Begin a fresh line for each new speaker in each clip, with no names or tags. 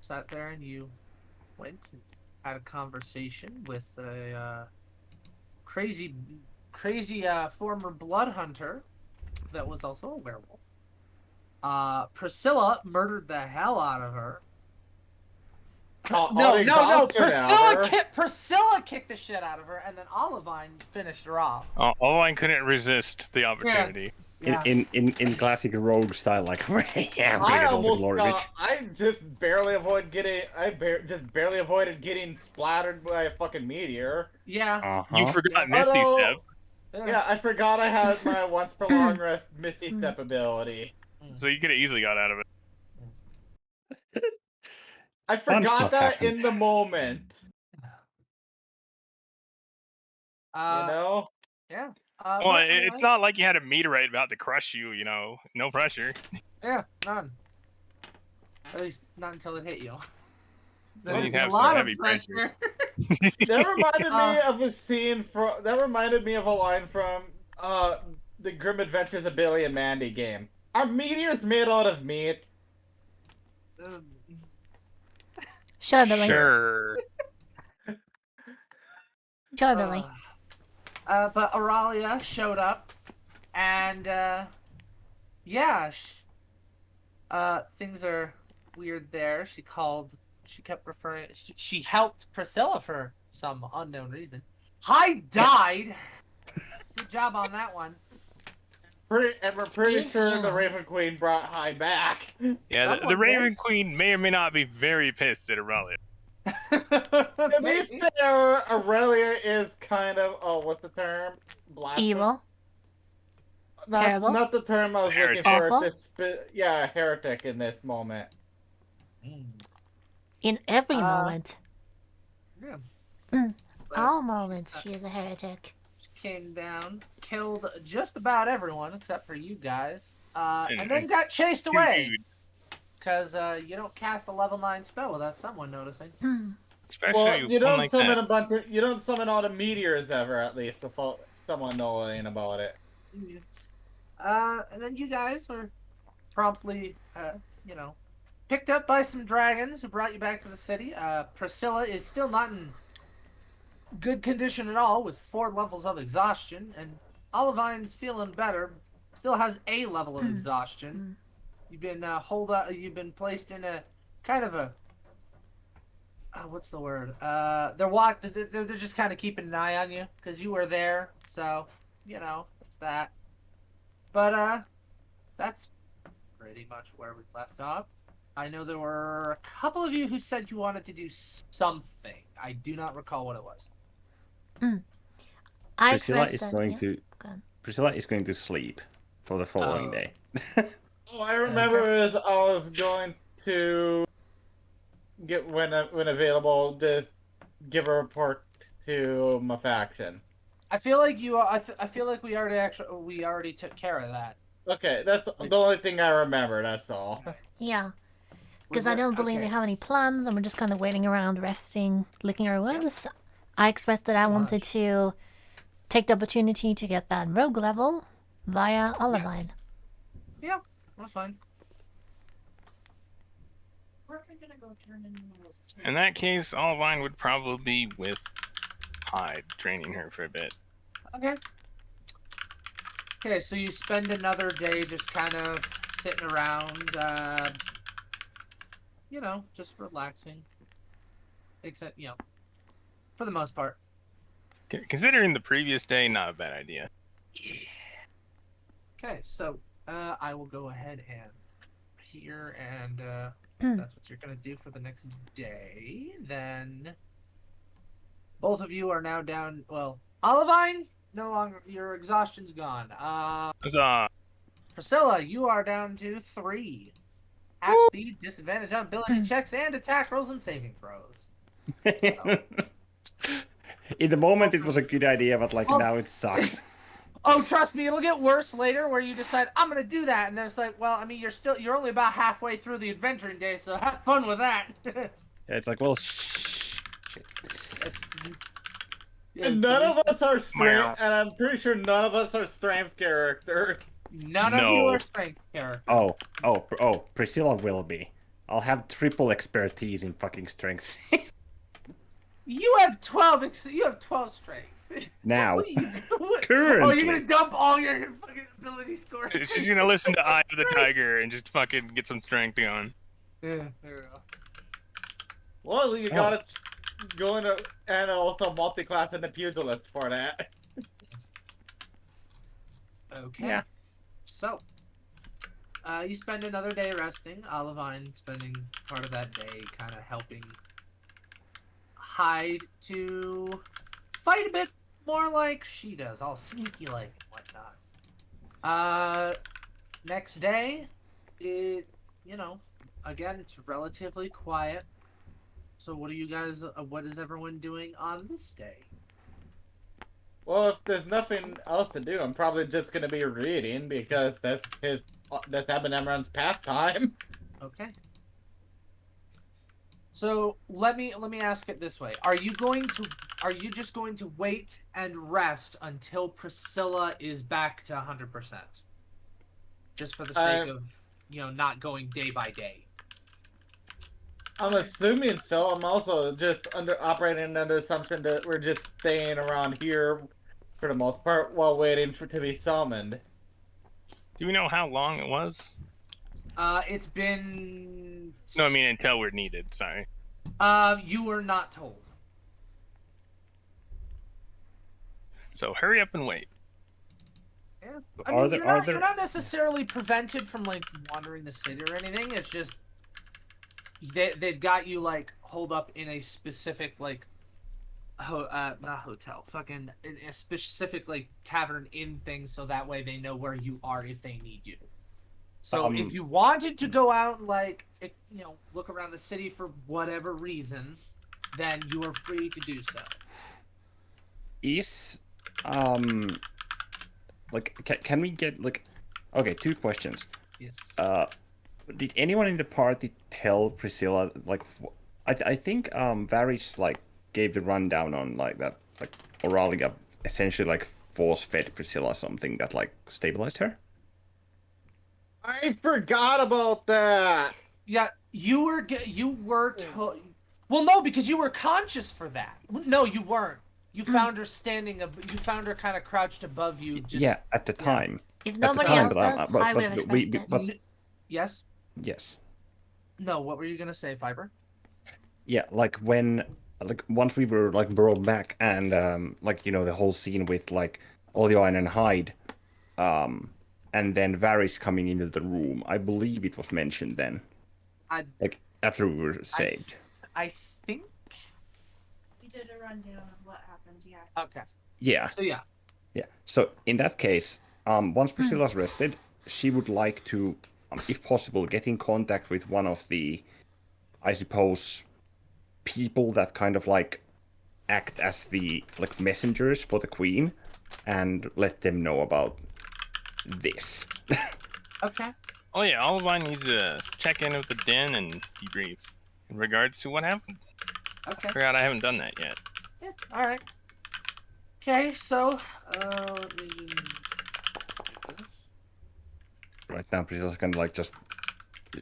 sat there and you went and had a conversation with a crazy former blood hunter that was also a werewolf. Priscilla murdered the hell out of her. No. Priscilla kicked the shit out of her, and then Olivine finished her off.
Olivine couldn't resist the opportunity.
Yeah.
In classic rogue style, like yeah, I'm gonna get all the glory, bitch.
I just barely avoided getting splattered by a fucking meteor.
Yeah.
You forgot Misty Step.
Yeah, I forgot I had my once for long rest Misty Step ability.
So you could have easily got out of it.
I forgot that in the moment. You know?
Yeah.
Well, it's not like you had a meteorite about to crush you, you know. No pressure.
Yeah, none. At least not until it hit you.
Then you'd have some heavy pressure.
That reminded me of a scene from. That reminded me of a line from the Grim Adventures of Billy and Mandy game. Are meteors made out of meat?
Sure, Billy.
Sure.
Sure, Billy.
But Auralia showed up, and yeah, things are weird there. She kept referring. She helped Priscilla for some unknown reason. Hyde died. Good job on that one.
And we're pretty sure the Raven Queen brought Hyde back.
Yeah, the Raven Queen may or may not be very pissed at Aurelia.
To be fair, Aurelia is kind of, what's the term?
Evil. Terrible.
Not the term I was looking for. Yeah, heretic in this moment.
In every moment.
Yeah.
All moments, she is a heretic.
She came down, killed just about everyone except for you guys, and then got chased away. Because you don't cast a level 9 spell without someone noticing.
Especially
you don't
like
summon
that.
you don't summon all the meteors ever, at least, without someone knowing about it.
And then you guys were promptly, picked up by some dragons who brought you back to the city. Priscilla is still not in good condition at all, with 4 levels of exhaustion, and Olivine's feeling better, still has a level of exhaustion. You've been you've been placed in a kind of a what's the word? They're just kind of keeping an eye on you because you were there, so it's that. But that's pretty much where we left off. I know there were a couple of you who said you wanted to do something. I do not recall what it was.
Priscilla is going to sleep for the following day.
Oh, I remember I was going to get when available, just give a report to my faction.
I feel like I feel like we already took care of that.
Okay, that's the only thing I remember. That's all.
Yeah, because I don't believe they have any plans, and we're just kind of waiting around, resting, licking our wounds. I expressed that I wanted to take the opportunity to get that rogue level via Olivine.
Yeah, that's fine.
In that case, Olivine would probably be with Hyde, training her for a bit.
Okay, so you spend another day just kind of sitting around, just relaxing. Except, for the most part.
Considering the previous day, not a bad idea.
Yeah. Okay, so I will go ahead and here, and that's what you're gonna do for the next day. Then both of you are now down. Well, Olivine, no longer. Your exhaustion's gone. Priscilla, you are down to 3. Half speed, disadvantage on ability checks, and attack rolls and saving throws. So.
In the moment, it was a good idea, but now it sucks.
Oh, trust me, it'll get worse later, where you decide I'm gonna do that, and then it's like, well, I mean, you're only about halfway through the adventuring day, so have fun with that.
Yeah, it's like, well,
And none of us are strength, and I'm pretty sure none of us are strength characters.
None of you are strength characters.
Oh, Priscilla will be. I'll have triple expertise in fucking strength.
You have 12. You have 12 strength.
Now.
What are you? What? Oh,
Currently.
you're gonna dump all your fucking ability scores.
She's gonna listen to Eye of the Tiger and just fucking get some strength going.
Yeah. There we go.
Well, you gotta go into and also multi-class in the pugilist for that.
Okay.
Yeah.
So, you spend another day resting. Olivine spending part of that day kind of helping Hyde to fight a bit more like she does, all sneaky like and whatnot. Next day, again, it's relatively quiet. So what are you guys, what is everyone doing on this day?
Well, if there's nothing else to do, I'm probably just gonna be reading because that's Emran's pastime.
Okay. So let me ask it this way: Are you just going to wait and rest until Priscilla is back to 100%? Just for the sake of not going day by day.
I'm assuming so. I'm also just operating under assumption that we're just staying around here for the most part while waiting to be summoned.
Do we know how long it was?
It's been.
No, I mean until we're needed. Sorry.
You were not told.
So hurry up and wait.
Yeah. I mean,
there-
you're,
are
not,
there-
you're not necessarily prevented from wandering the city or anything. It's just they've got you holed up in a specific not hotel, fucking in a specific tavern inn thing, so that way they know where you are if they need you. So if you wanted to go out and look around the city for whatever reason, then you are free to do so.
Is can we get okay, 2 questions.
Yes.
Did anyone in the party tell Priscilla I think Varys gave the rundown on that Auralia essentially force fed Priscilla something that stabilized her?
I forgot about that.
Yeah, you were told. Well, no, because you were conscious for that. No, you weren't. You found her you found her kind of crouched above you.
Yeah, at the time.
If nobody
time,
else does, I would have expressed it.
Yes.
Yes.
No, what were you gonna say, Fiber?
Yeah, when once we were brought back and the whole scene with Olioine and Hyde, and then Varys coming into the room. I believe it was mentioned then. After we were saved.
I think.
We did a rundown of what happened, yeah.
Okay.
Yeah.
So yeah.
Yeah. So in that case, once Priscilla's rested, she would like to, if possible, get in contact with one of the, I suppose, people that kind of act as the messengers for the queen, and let them know about this.
Okay.
Oh yeah, Olivine needs to check in with the den and debrief in regards to what happened.
Okay.
Forgot I haven't done that yet.
Yeah. All right. Okay. So, let me.
Right now, Priscilla's kind of just,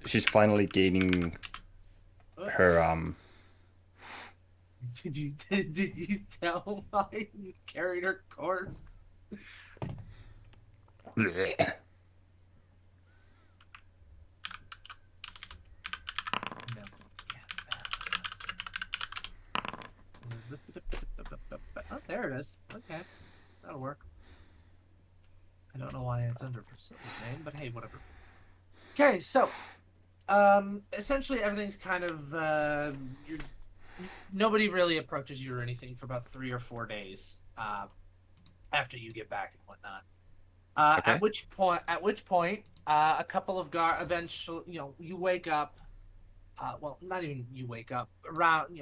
she's finally gaining her
Did you tell why you carried her corpse? Oh, there it is. Okay, that'll work. I don't know why it's under Priscilla's name, but hey, whatever. Okay, so, essentially everything's kind of, nobody really approaches you or anything for about 3 or 4 days, after you get back and whatnot.
Okay.
At which point, a couple of eventually, you wake up, well, not even you wake up, around,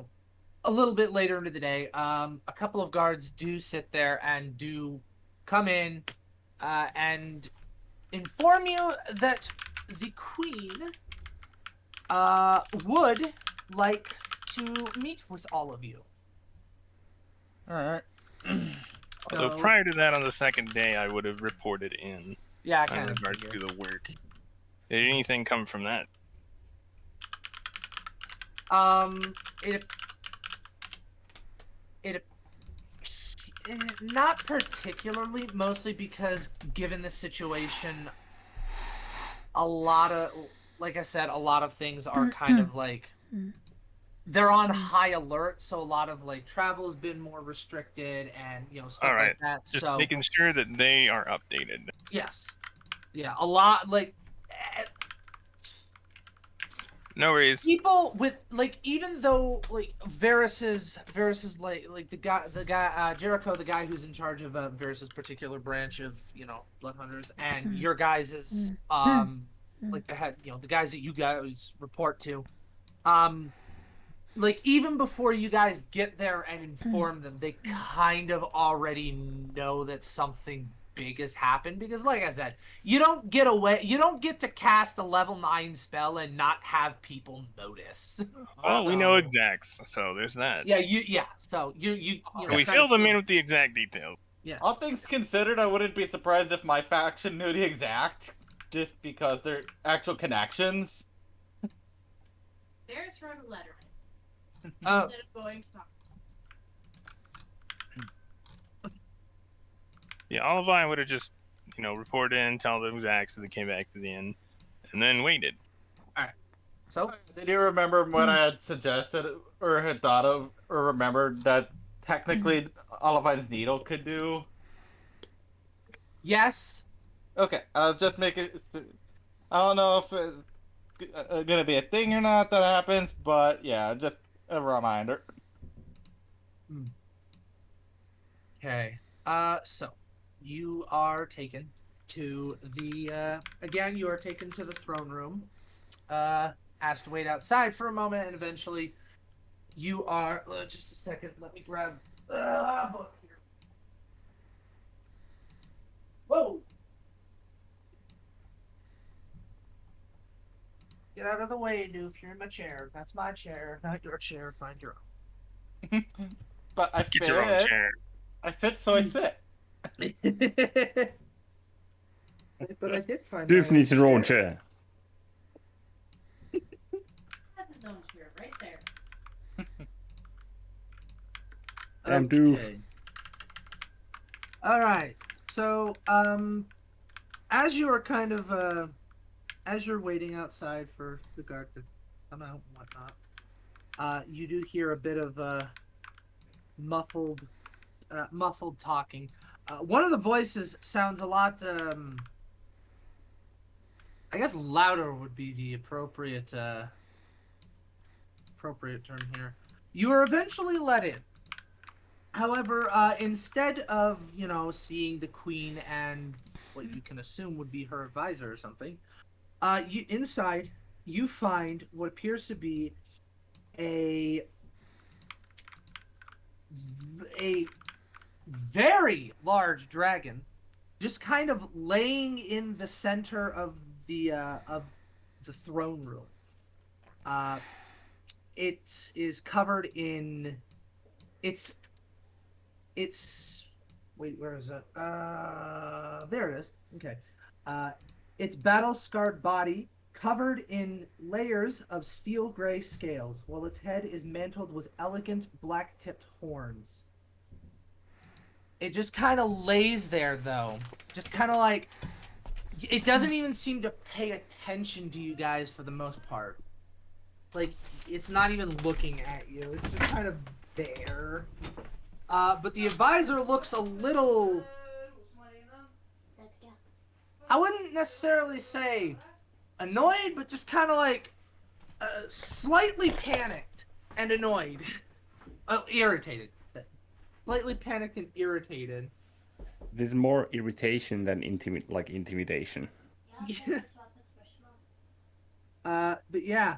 a little bit later into the day, a couple of guards do sit there and do come in, and inform you that the queen would like to meet with all of you.
Alright.
So prior to that, on the second day, I would have reported in
Yeah, I
in
kind of
regards
figured.
to the work. Did anything come from that?
It it not particularly, mostly because given the situation, a lot of, like I said, a lot of things are kind of like they're on high alert, so a lot of like travel has been more restricted and stuff
All right.
like that.
Just
So
making sure that they are updated.
yes, yeah, a lot like
No worries.
people with like, even though like Varys's like the guy Jericho, the guy who's in charge of Varys's particular branch of blood hunters, and your guys's like the head, the guys that you guys report to, like even before you guys get there and inform them, they kind of already know that something big has happened, because like I said, you don't get to cast a level 9 spell and not have people notice.
Well, we know exacts, so there's that.
So you
we fill them in with the exact details.
Yeah.
All things considered, I wouldn't be surprised if my faction knew the exact, just because they're actual connections.
Varys wrote a letter instead of going to talk.
Yeah, Olivine would have just, reported in, tell the exacts, so they came back to the end, and then waited.
So
Did you remember what I had suggested, or had thought of, or remembered that technically Olivine's needle could do?
yes.
Okay, I'll just make it. I don't know if it's gonna be a thing or not that happens, but yeah, just a reminder.
Okay. So you are taken to the again. You are taken to the throne room. Asked to wait outside for a moment, and eventually, you are. Just a second. Let me grab a book here. Whoa! Get out of the way, Doof. You're in my chair. That's my chair, not your chair. Find your own.
But I
Get your own chair.
I fit, so I sit.
But I did find.
Doof needs her own chair.
That's his own chair right there.
Damn Doof.
All right. So, as you are kind of, as you're waiting outside for the guard to come out and whatnot, you do hear a bit of muffled talking. One of the voices sounds a lot. I guess louder would be the appropriate term here. You are eventually let in. However, instead of seeing the queen and what you can assume would be her advisor or something, inside you find what appears to be a very large dragon, just kind of laying in the center of the throne room. It is covered in it's wait, where is it? There it is. Okay. Its battle-scarred body covered in layers of steel gray scales, while its head is mantled with elegant black-tipped horns. It just kind of lays there, though. Just kind of like... It doesn't even seem to pay attention to you guys for the most part. Like, it's not even looking at you. It's just kind of there. But the advisor looks a little... I wouldn't necessarily say annoyed, but just kind of like slightly panicked and annoyed. Irritated. Slightly panicked and irritated.
There's more irritation than intimidation.
But yeah,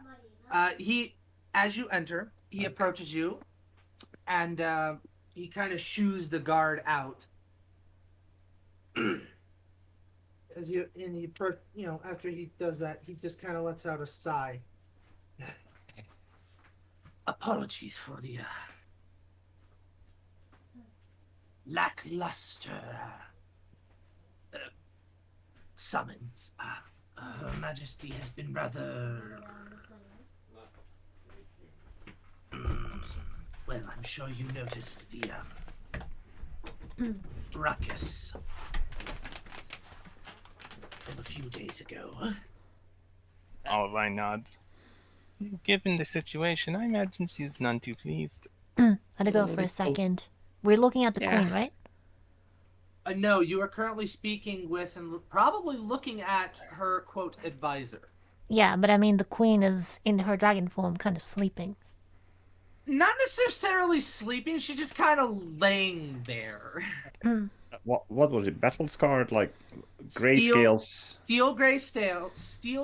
he, as you enter, he approaches you, and he kind of shoos the guard out. After he does that, he just kind of lets out a sigh. Apologies for the lackluster summons. Her Majesty has been rather Well, I'm sure you noticed the ruckus from a few days ago.
Olivine nods. Given the situation, I imagine she's none too pleased.
Had to go for a second. We're looking at the
Yeah.
queen, right?
No, you are currently speaking with and probably looking at her, quote, advisor.
Yeah, but I mean the queen is in her dragon form, kind of sleeping.
Not necessarily sleeping, she's just kind of laying there.
What was it? Battle scarred, like gray
Steel-
scales.
Steel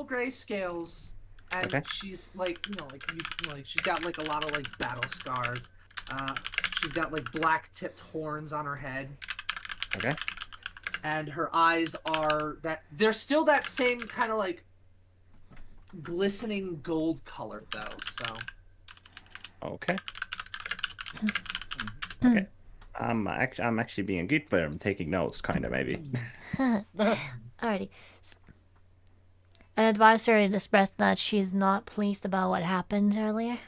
gray scales, and
Okay.
she's like, she's got like a lot of like battle scars. She's got like black tipped horns on her head,
Okay.
and her eyes are they're still that same kind of like glistening gold color though. So
Okay. Okay. I'm actually being a good player. I'm taking notes, kind of maybe.
Alrighty. An advisor had expressed that she's not pleased about what happened earlier.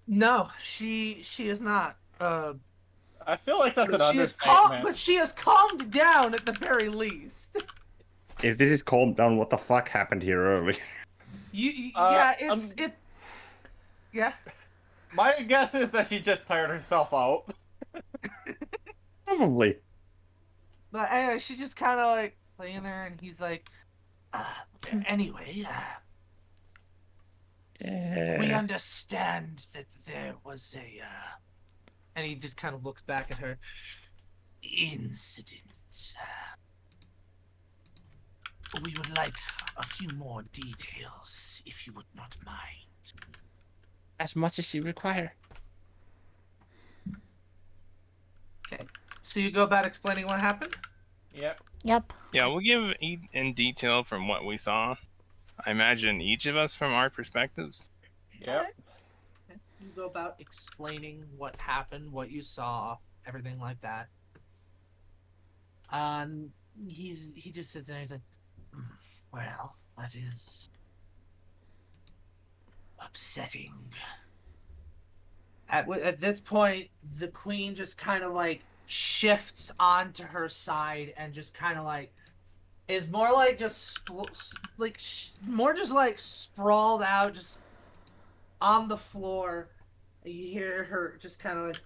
no, she is not.
I feel like that's an
But
understatement.
she has calmed down at the very least.
If this is calmed down, what the fuck happened here earlier?
Yeah, yeah.
My guess is that she just tired herself out.
Probably.
But anyway, she's just kind of like laying there, and he's like, anyway, we
Yeah.
understand that there was a, and he just kind of looks back at her, incident. We would like a few more details, if you would not mind.
As much as you require.
Okay, so you go about explaining what happened?
Yep.
Yep.
Yeah, we'll give in detail from what we saw. I imagine each of us from our perspectives.
Yep.
Okay. You go about explaining what happened, what you saw, everything like that. He just sits there and he's like, well, that is upsetting. At this point, the queen just kind of like shifts onto her side and just kind of like is more like just more just like sprawled out, just on the floor. You hear her just kind of like.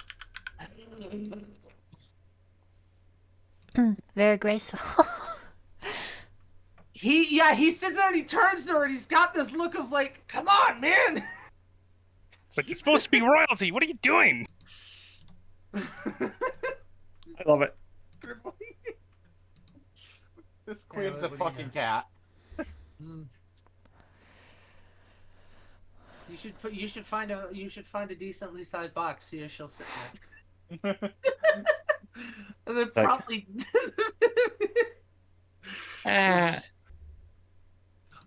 Very graceful.
He sits there and he turns to her and he's got this look of like, come on, man.
It's like, you're supposed to be royalty. What are you doing?
I love it.
This queen's a
what do you
fucking
know?
cat.
You should find a decently sized box. See if she'll sit in it. And then probably.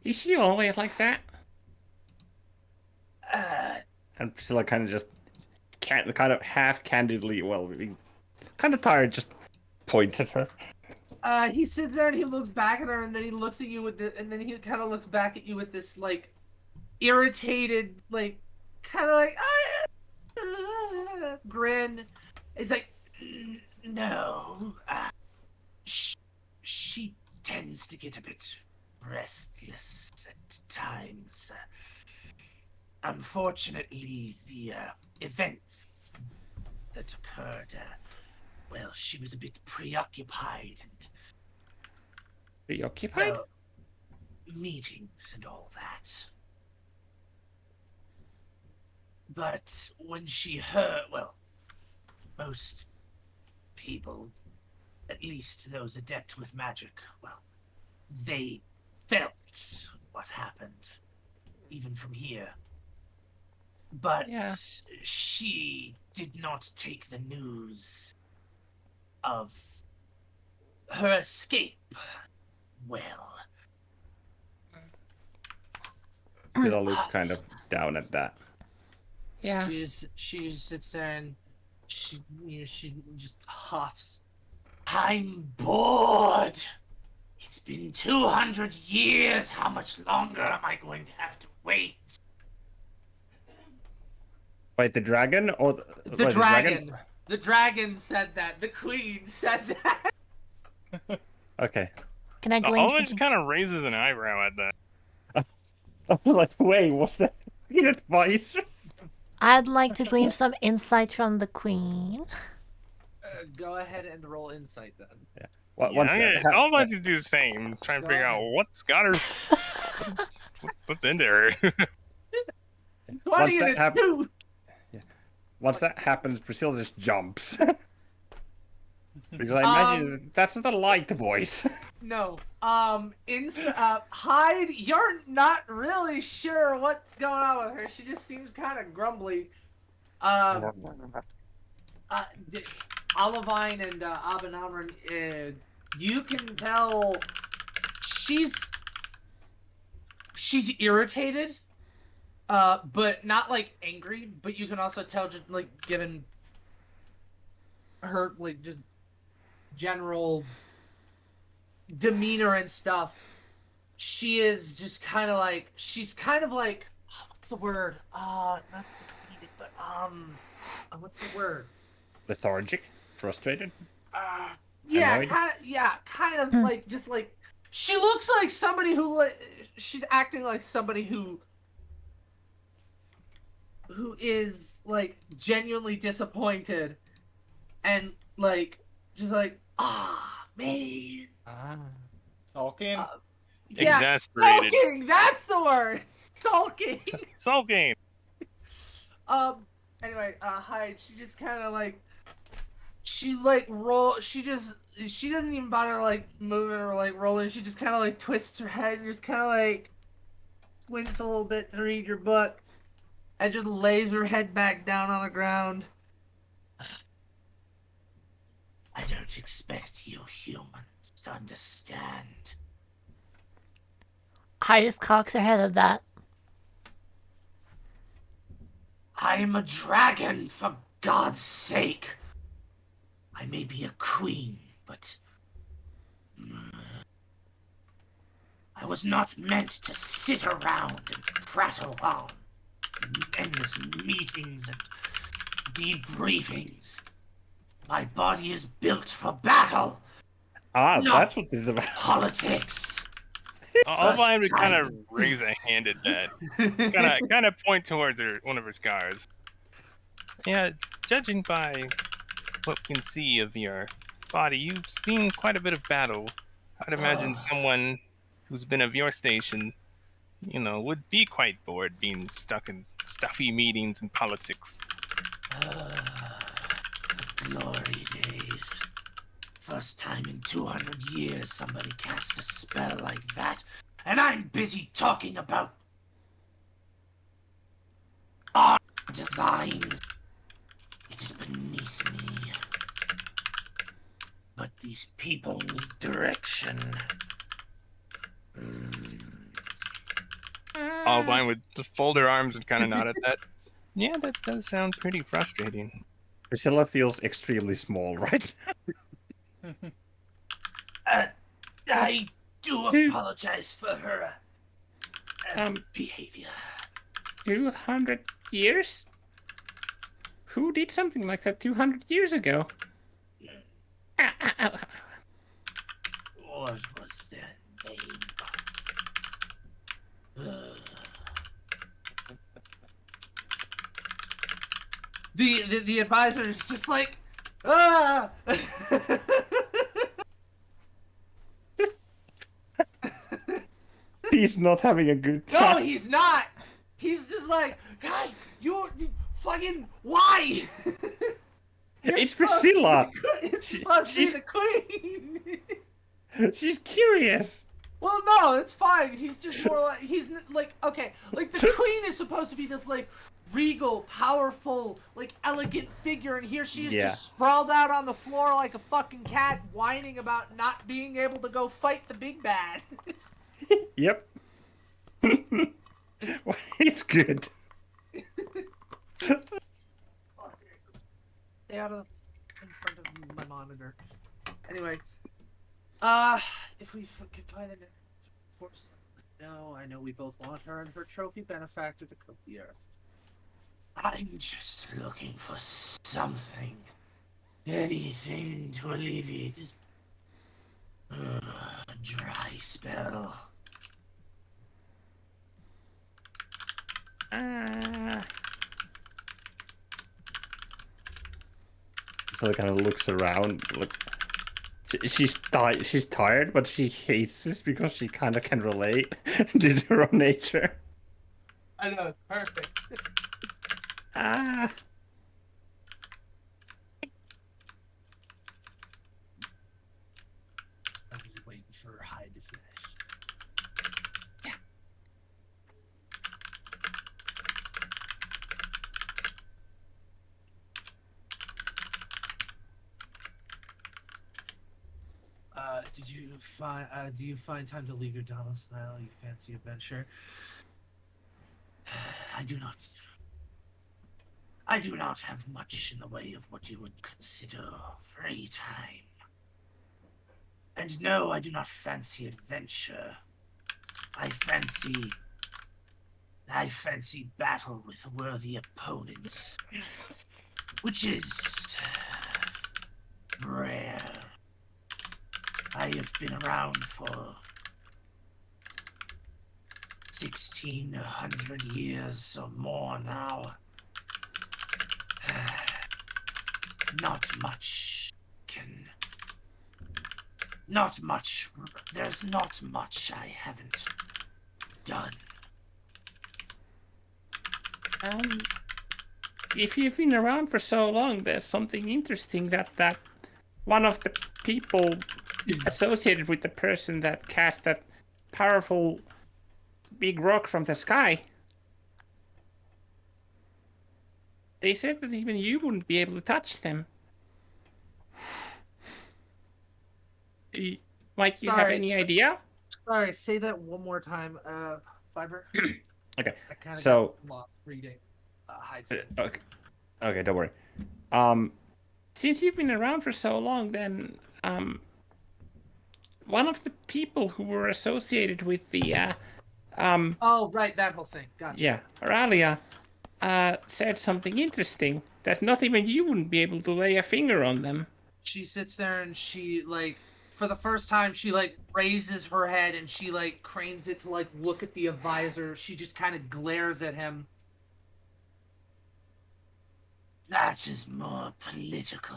Is she always like that? And Priscilla kind of just kind of half candidly, well, kind of tired, just points at her.
He sits there and he looks back at her, and then he looks at you and then he kind of looks back at you with this like irritated, like kind of like grin. It's like, no, she tends to get a bit restless at times. Unfortunately, the events that occurred, well, she was a bit preoccupied and
Preoccupied?
meetings and all that. But when she heard, well, most people, at least those adept with magic, well, they felt what happened, even from here. But
Yeah.
she did not take the news of her escape well.
Priscilla looks kind of down at that. Yeah.
She just sits there and she just huffs. I'm bored. It's been 200 years. How much longer am I going to have to wait?
Wait, the dragon or
The
wait,
dragon. The dragon said that. The queen said that.
Okay.
Can I
The
glean
Alvin just
something?
kind of raises an eyebrow at that.
I was like, wait, what's that advice?
I'd like to glean some insight from the queen.
Go ahead and roll insight then.
Once that
I'll let you do the same. Try and
Go
figure out
ahead.
what's got her. What's in there?
20
that
and a
hap-
2.
Once that happens, Priscilla just jumps. Because I imagine that's not a light voice.
No. Hyde, you're not really sure what's going on with her. She just seems kind of grumbly. Olivine and Abenamran, you can tell she's irritated, but not like angry. But you can also tell just like given her like just general demeanor and stuff, she is just kind of like what's the word? Not defeated, but what's the word?
Lethargic, frustrated.
Yeah,
Annoyed?
kind of like just like she looks like somebody who she's acting like somebody who is like genuinely disappointed and like just like man.
Sulking?
Yeah,
Exasperated.
sulking. That's the word. Sulking.
Sulking.
Anyway, Hyde. She just kind of like she like roll. She doesn't even bother like moving or like rolling. She just kind of like twists her head and just kind of like squints a little bit to read your book, and just lays her head back down on the ground. I don't expect you humans to understand.
I just cocks her head at that.
I'm a dragon, for God's sake. I may be a queen, but I was not meant to sit around and prattle on in endless meetings and debriefings. My body is built for battle,
Ah,
No.
that's what this is about.
politics.
Alvin would kind of
time.
raise a hand at that. Kind of point towards one of her scars. Yeah, judging by what we can see of your body, you've seen quite a bit of battle. I'd imagine someone who's been of your station, would be quite bored being stuck in stuffy meetings and politics.
The glory days. First time in 200 years somebody cast a spell like that, and I'm busy talking about art designs. It is beneath me. But these people need direction.
Alvin would just fold her arms and kind of nod at that. Yeah, that does sound pretty frustrating.
Priscilla feels extremely small, right?
I do apologize for her behavior.
200 years? Who did something like that 200 years ago?
What was their name? The advisor is just like, ah!
He's not having a good
No,
time.
he's not. He's just like, God, you fucking why?
It's Priscilla.
It's supposed to be
she's-
the queen.
She's curious.
Well, no, it's fine. He's just more like like okay, like the queen is supposed to be this like regal, powerful, like elegant figure, and here she is just sprawled out on the floor like a fucking cat, whining about not being able to go fight the big bad.
Yep. It's good.
Stay out of in front of my monitor. Anyway, if we could find an force, no, I know we both want her and her trophy benefactor to cook the earth. I'm just looking for something. Anything to alleviate this dry spell.
So it kind of looks around. Look, she's tired, but she hates this because she kind of can relate due to her own nature.
I know, it's perfect.
Ah.
I'm just waiting for Hyde to finish. Do you find time to leave your domicile? You fancy adventure? I do not. I do not have much in the way of what you would consider free time. And no, I do not fancy adventure. I fancy battle with worthy opponents, which is rare. I have been around for 1,600 years or more now. There's not much I haven't done.
If you've been around for so long, there's something interesting that one of the people associated with the person that cast that powerful big rock from the sky. They said that even you wouldn't be able to touch them. Might you have any idea?
Sorry, say that one more time, Fiber.
Okay,
I kind of
so
got lost reading.
okay, don't worry. Since you've been around for so long, then one of the people who were associated with the
Oh, right, that whole thing. Gotcha.
yeah, Aralia, said something interesting that not even you wouldn't be able to lay a finger on them.
She sits there and she, like, for the first time, she, like, raises her head and she, like, cranes it to, like, look at the advisor. She just kind of glares at him. That is more political.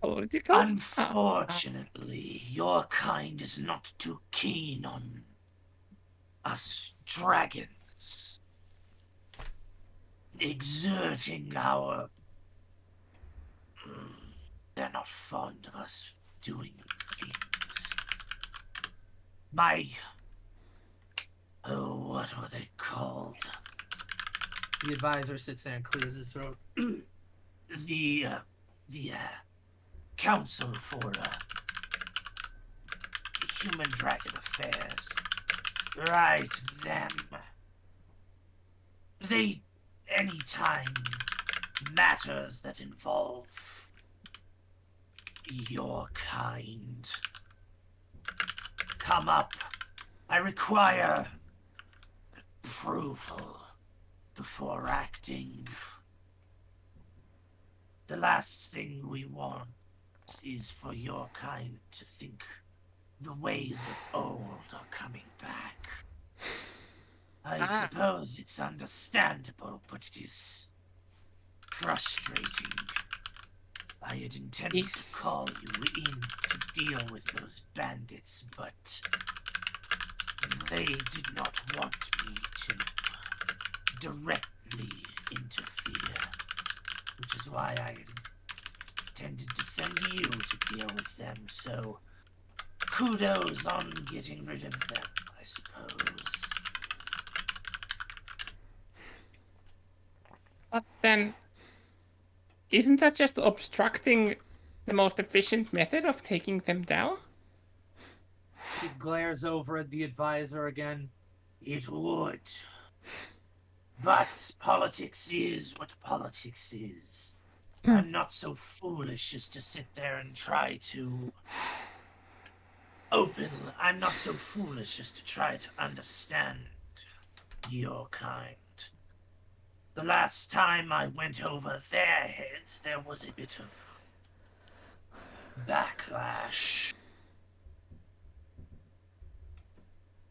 Political?
Unfortunately, your kind is not too keen on us dragons exerting our... They're not fond of us doing things. Oh, what were they called? The advisor sits there and clears his throat. The Council for Human Dragon Affairs. Right, them. Anytime matters that involve your kind come up, I require approval before acting. The last thing we want is for your kind to think the ways of old are coming back. I suppose it's understandable, but it is frustrating. I had intended to call you in to deal with those bandits, but they did not want me to directly interfere, which is why I intended to send you to deal with them, so kudos on getting rid of them, I suppose.
But then, isn't that just obstructing the most efficient method of taking them down?
He glares over at the advisor again. It would. But politics is what politics is. I'm not so foolish as to sit there and try to I'm not so foolish as to try to understand your kind. The last time I went over their heads, there was a bit of backlash.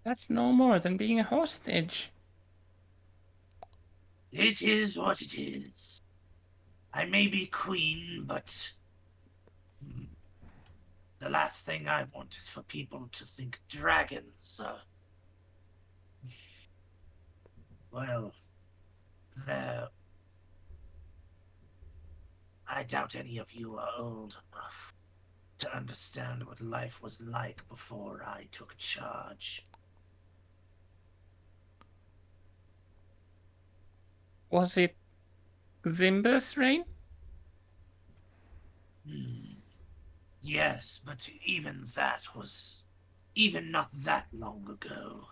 That's no more than being a hostage.
It is what it is. I may be queen, but the last thing I want is for people to think dragons are... Well, they're... I doubt any of you are old enough to understand what life was like before I took charge.
Was it Zimba's reign?
Yes, but even that was... even not that long ago.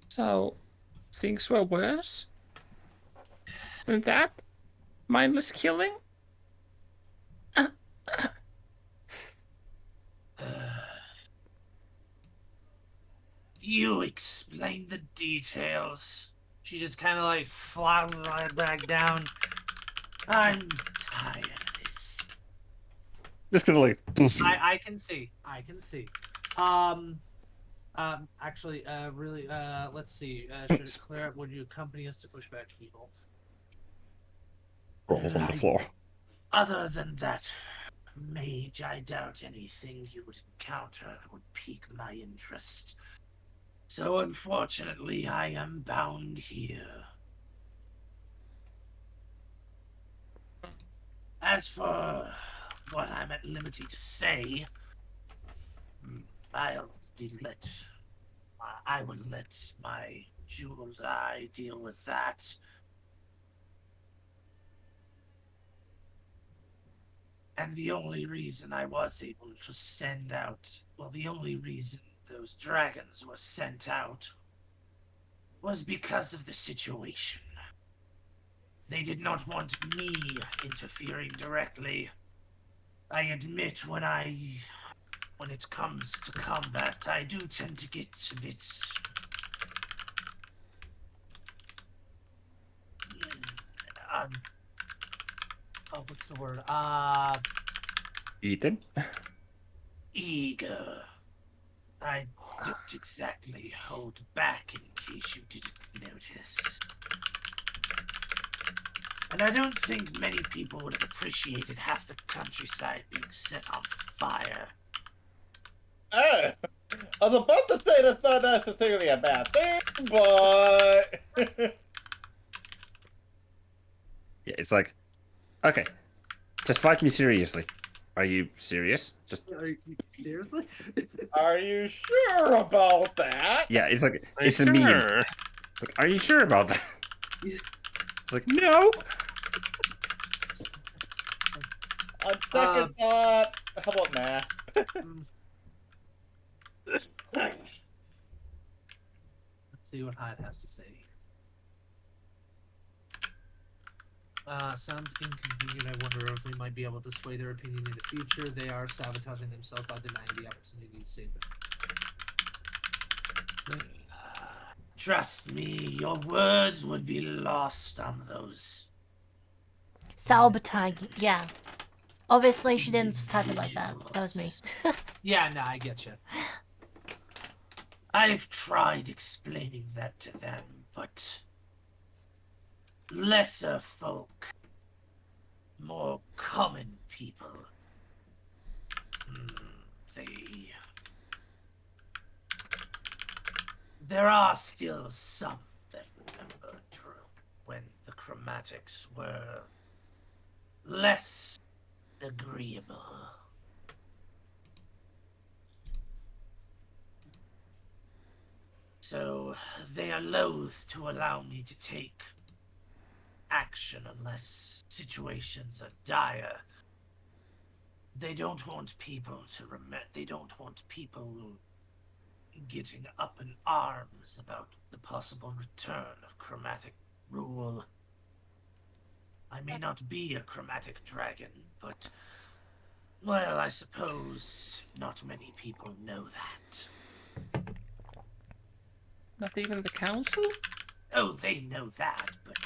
So, things were worse than that? Mindless killing?
You explain the details. She just kind of like flops her head back down. I'm tired of this.
Just gonna like.
I can see. I can see. Actually, really, let's see. Should Claire, would you accompany us to push back evil?
Rolls on the floor.
Other than that, mage, I doubt anything you would encounter would pique my interest. So unfortunately, I am bound here. As for what I'm at liberty to say, I will let my jeweled eye deal with that. And the only reason I was able to send out, well, the only reason those dragons were sent out was because of the situation. They did not want me interfering directly. I admit when it comes to combat, I do tend to get a bit... what's the word?
Ethan?
Eager. I don't exactly hold back in case you didn't notice. And I don't think many people would have appreciated half the countryside being set on fire.
I was about to say that's not necessarily a bad thing, but...
Yeah, it's like, okay, just fight me seriously. Are you serious? Just
Are you seriously?
Are you sure about that?
yeah, it's like
Are you
it's a meme.
sure?
Like, are you sure about that? It's like no.
On second thought, how about nah?
Let's see what Hyde has to say. Sounds inconvenient. I wonder if we might be able to sway their opinion in the future. They are sabotaging themselves by denying the opportunity to save them. Trust me, your words would be lost on those.
Sabotage. Yeah. Obviously, she didn't type it like that. That was me.
Yeah, no, I get you. I've tried explaining that to them, but lesser folk, more common people, there are still some that remember when the chromatics were less agreeable. So they are loath to allow me to take action unless situations are dire. They don't want people to they don't want people getting up in arms about the possible return of chromatic rule. I may not be a chromatic dragon, but, well, I suppose not many people know that.
Not even the council?
Oh, they know that, but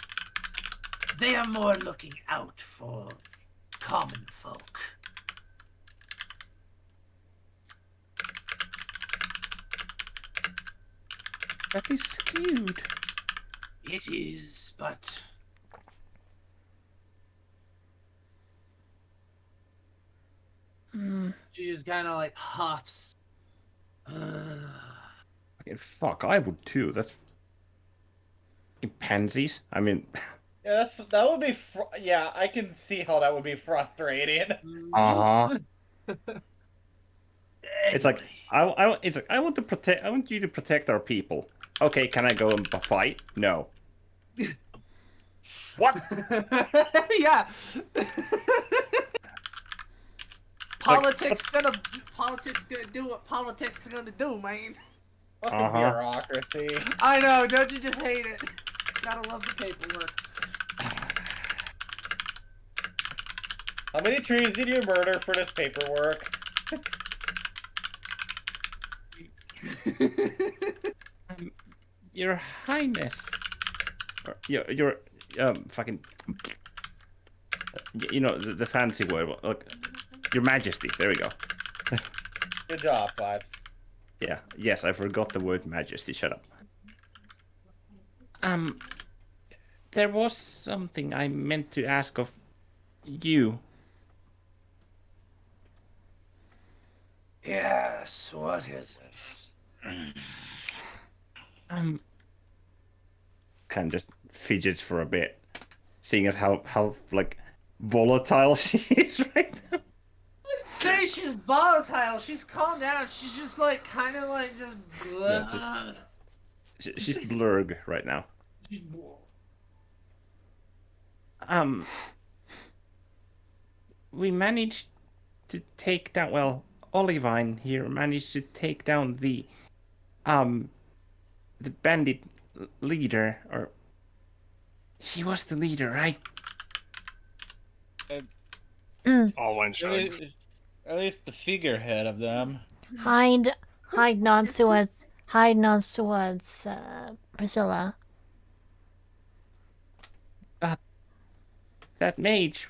they are more looking out for common folk.
That is skewed.
It is, but she just kind of like huffs.
Fucking fuck, I would too. That's fucking pansies. I mean,
Yeah, that would be. Yeah, I can see how that would be frustrating.
uh-huh. It's like
Anyway.
it's like I want you to protect our people. Okay, can I go and fight? No. What?
Yeah. Politics gonna do what politics gonna do, man.
Fucking bureaucracy.
I know, don't you just hate it? Gotta love the paperwork.
How many trees did you murder for this paperwork?
Your Highness. Or your fucking you know the fancy word. Look, Your Majesty. There we go.
Good job, Vibes.
Yeah. Yes, I forgot the word Majesty. Shut up. There was something I meant to ask of you.
Yes, what is this?
Kind of just fidgets for a bit, seeing as how like volatile she is right now.
Say she's volatile. She's calmed down. She's just like kind of like just.
Yeah, she's blurg right now.
She's
We managed to take down. Well, Olivine here managed to take down the bandit leader, or she was the leader, right?
All in shugs.
At least the figurehead of them.
Hide nods towards Priscilla.
That mage,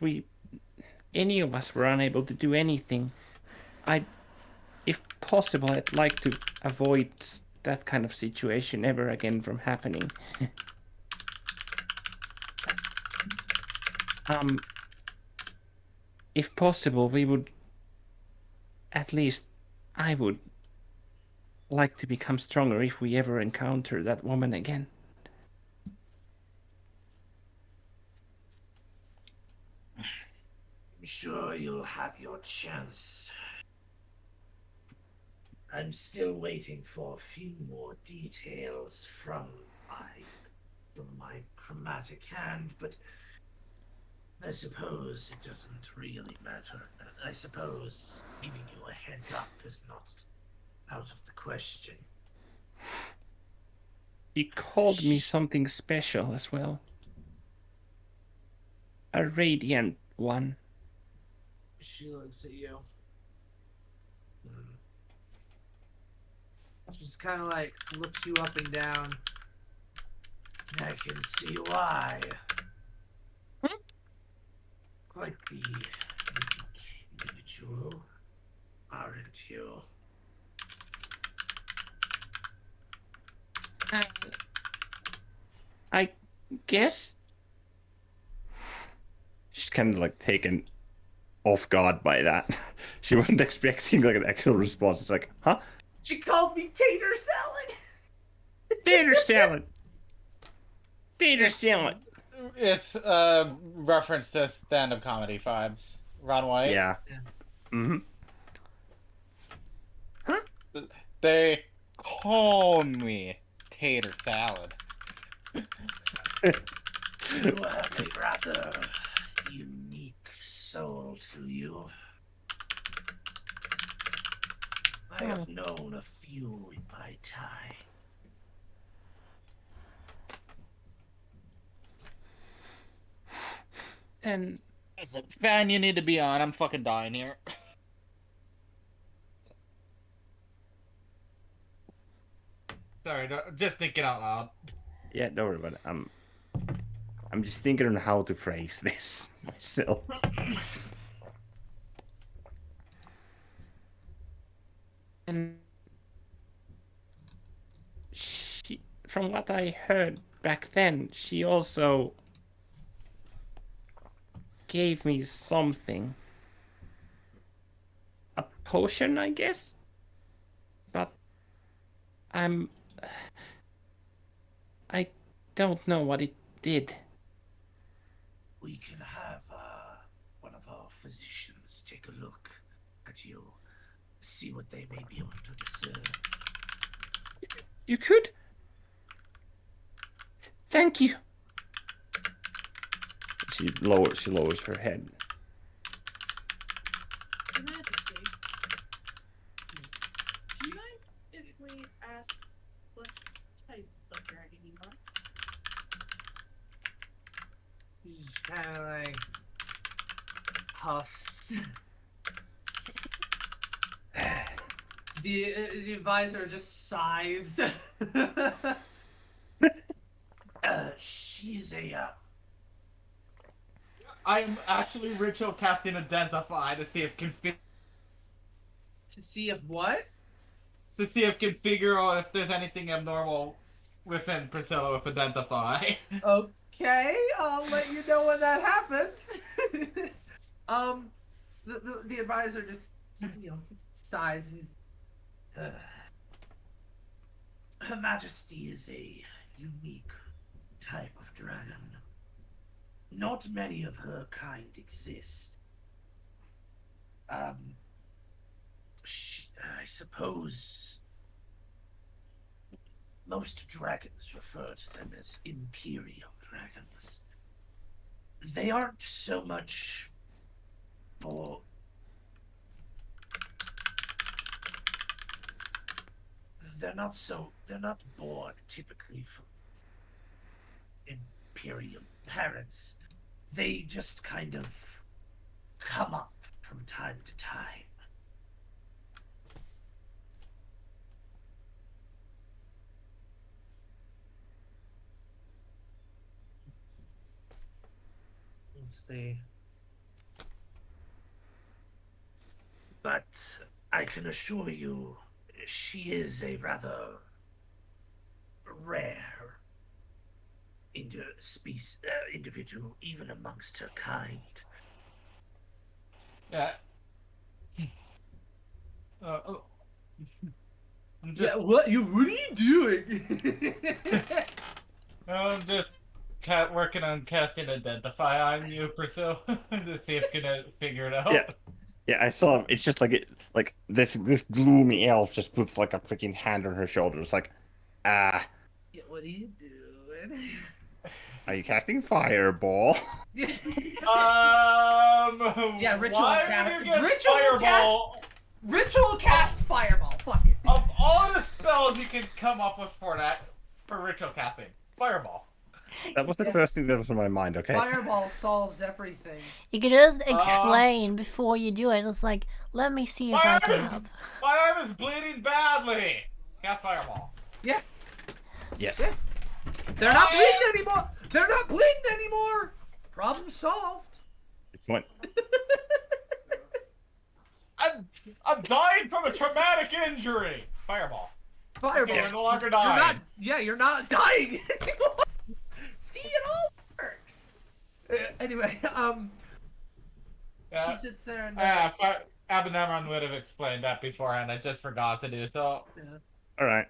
any of us were unable to do anything. If possible, I'd like to avoid that kind of situation ever again from happening. If possible, I would like to become stronger if we ever encounter that woman again.
I'm sure you'll have your chance. I'm still waiting for a few more details from my chromatic hand, but I suppose it doesn't really matter. I suppose giving you a heads up is not out of the question.
She called me something special as well. A radiant one.
She looks at you. She's kind of like looks you up and down. I can see why. Quite the unique individual, aren't you?
I guess. She's kind of like taken off guard by that. She wasn't expecting like an actual response. It's like, huh?
She called me tater salad.
Tater salad. Tater salad.
It's reference to stand-up comedy vibes. Ron White.
Yeah. Mm-hmm.
They call me tater salad.
You have a rather unique soul to you. I have known a few in my time.
And
It's a fan you need to be on. I'm fucking dying here. Sorry, sorry. Just thinking out loud.
Yeah, don't worry about it. I'm just thinking on how to phrase this myself. And she, from what I heard back then, she also gave me something. A potion, I guess? But I don't know what it did.
We can have one of our physicians take a look at you, see what they may be able to discern.
You could? Thank you. She lowers her head.
Your Majesty, do you mind if we ask what type of dragon you are?
He's kind of like puffs. The advisor just sighs. She's a
I am actually ritual casting Identify to see if can
to see if what?
can figure out if there's anything abnormal within Priscilla with Identify.
Okay, I'll let you know when that happens. The advisor just sighs. He's, Her Majesty is a unique type of dragon. Not many of her kind exist. I suppose most dragons refer to them as imperial dragons. They aren't so much for... They're not born typically from imperial parents. They just kind of come up from time to time. Let's see. But I can assure you, she is a rather rare individual, even amongst her kind.
Yeah. I'm just,
Yeah, what are you doing?
I'm just working on casting Identify on you, Priscilla, to see if you can figure it out.
Yeah. Yeah, I saw. It's just like this gloomy elf just puts like a freaking hand on her shoulder. It's like,
Yeah, what are you doing?
are you casting fireball?
Yeah, ritual
why
cast.
would you get
Ritual
Fireball?
Ritual cast fireball. Fuck it.
Of all the spells you can come up with for ritual casting, Fireball.
That was the first thing that was on my mind. Okay.
Fireball solves everything.
You could just explain before you do it. It's like, let me see if I can help.
My arm is bleeding badly. Cast Fireball.
Yeah,
Yes.
they're not bleeding anymore. They're not bleeding anymore. Problem solved.
Good point.
I'm dying from a traumatic injury. Fireball.
Fireball.
Okay, you're no longer
You're
dying.
not. Yeah, you're not dying anymore. See, it all works. Anyway,
Yeah.
she sits there and.
Abenaron would have explained that beforehand. I just forgot to do so.
All right.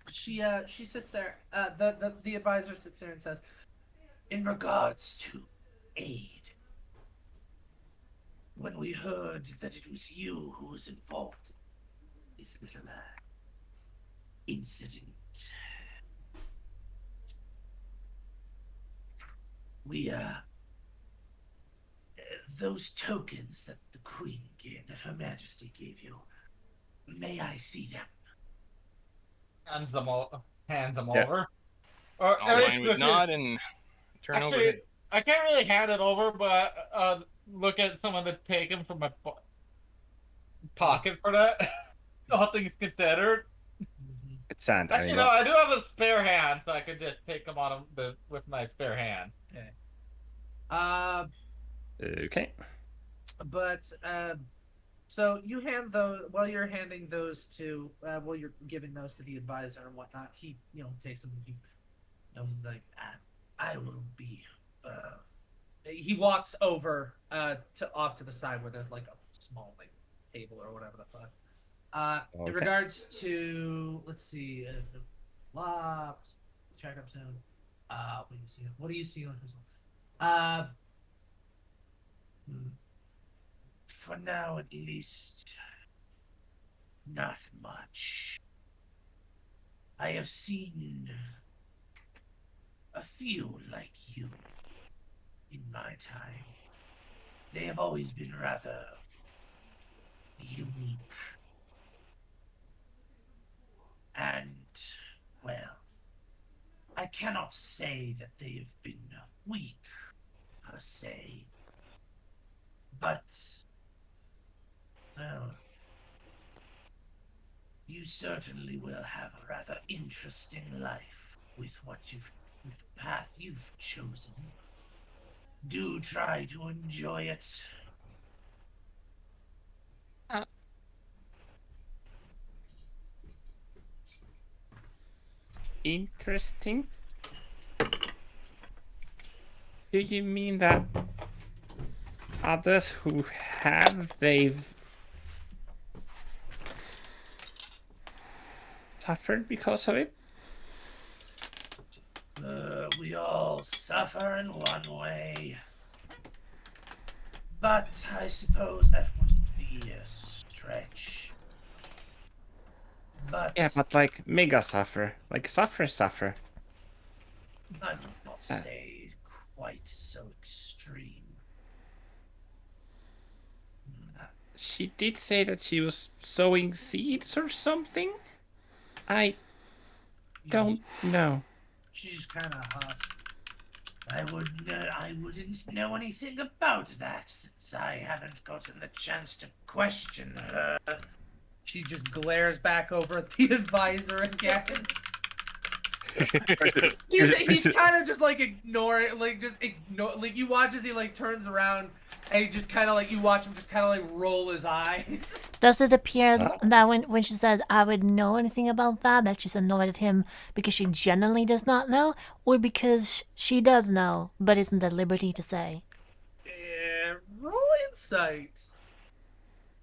She sits there. The advisor sits there and says, "In regards to aid, when we heard that it was you who was involved in this little incident, we those tokens that the Queen gave, that Her Majesty gave you, may I see them?"
Hands them
Yeah.
over. Or
All line with nod and turn over.
actually, I can't really hand it over, but look at someone to take him from my pocket for that. All things considered.
It's sand. I
Actually,
mean,
no, I do have a spare hand, so I could just take them on with my spare hand.
Okay.
okay.
But so you hand those while you're handing those to while you're giving those to the advisor and whatnot. He takes them. And he knows like I will be. He walks over to off to the side where there's like a small like table or whatever the fuck. In
Okay.
regards to let's see, lobs, check up soon. What do you see? What do you see on results? For now, at least, not much. I have seen a few like you in my time. They have always been rather unique. And, well, I cannot say that they have been weak, per se. But, well, you certainly will have a rather interesting life with with the path you've chosen. Do try to enjoy it.
Interesting. Do you mean that others who they've suffered because of it?
We all suffer in one way. But I suppose that wouldn't be a stretch. But
Yeah, but like mega suffer, like suffer.
I would not say quite so extreme.
She did say that she was sowing seeds or something. I don't know.
She just kind of huffed. I wouldn't know anything about that since I haven't gotten the chance to question her. She just glares back over at the advisor again. he's kind of just like ignoring, like you watch as he like turns around and he just kind of like you watch him just kind of like roll his eyes.
Does it appear that when she says, I would know anything about that she's annoyed at him because she genuinely does not know, or because she does know, but isn't at liberty to say?
Yeah, roll insight.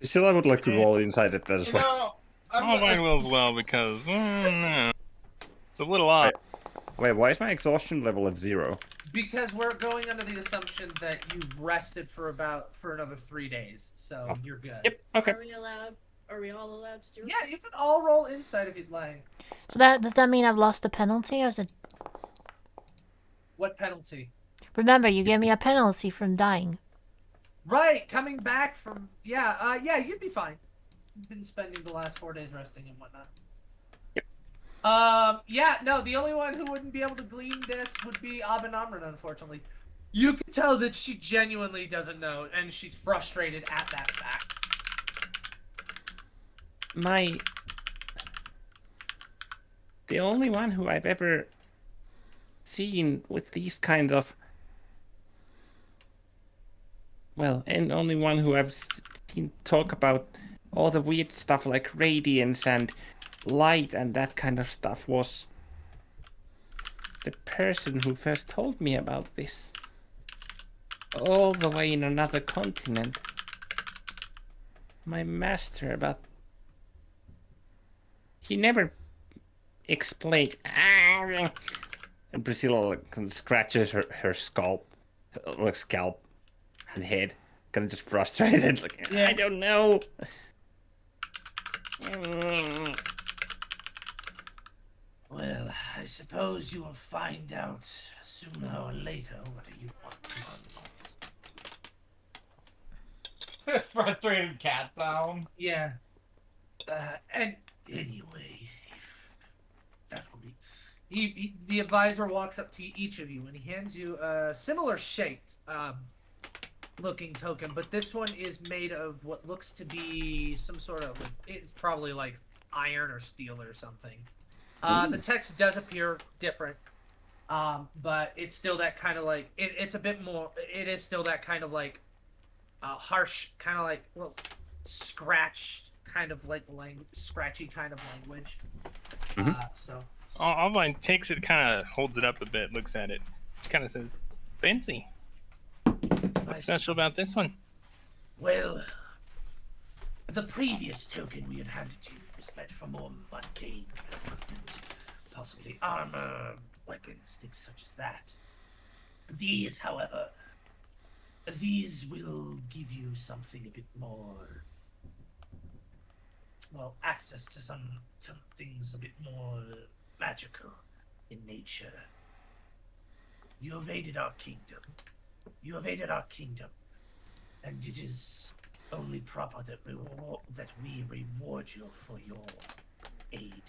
Still, I would like to roll inside it as
You
well.
know,
All mine will as well because no. It's a little odd.
Wait, why is my exhaustion level at 0?
Because we're going under the assumption that you've rested for another 3 days, so you're good.
Yep. Okay.
Are we all allowed to do it?
Yeah, you can all roll insight if you'd like.
So does that mean I've lost a penalty, or is it...
What penalty?
Remember, you gave me a penalty from dying.
Right, coming back from yeah, you'd be fine. You've been spending the last 4 days resting and whatnot. Yeah, no, the only one who wouldn't be able to glean this would be Abanamran, unfortunately. You can tell that she genuinely doesn't know, and she's frustrated at that fact.
The only one who I've ever seen with these kinds of... Well, and only one who I've seen talk about all the weird stuff like radiance and light and that kind of stuff was the person who first told me about this. All the way in another continent. My master, but he never explained. And Priscilla scratches her scalp and head, kind of just frustrated. Like, I don't know.
Well, I suppose you will find out sooner or later whether you want to or not.
Frustrated cat sound.
Yeah. And anyway, if that will be... the advisor walks up to each of you and he hands you a similar shaped looking token, but this one is made of what looks to be some sort of... It's probably like iron or steel or something. The text does appear different, but it's still that kind of like it's a bit more. It is still that kind of like harsh, kind of like scratched kind of like scratchy kind of language. So
Alvine takes it, kind of holds it up a bit, looks at it, kind of says, "Fancy. What's
nice.
special about this one?"
Well, the previous token we had handed you was meant for more mundane equipment, possibly armor, weapons, things such as that. These, however, will give you something a bit more, well, access to some things a bit more magical in nature. You evaded our kingdom. And it is only proper that we reward you for your aid.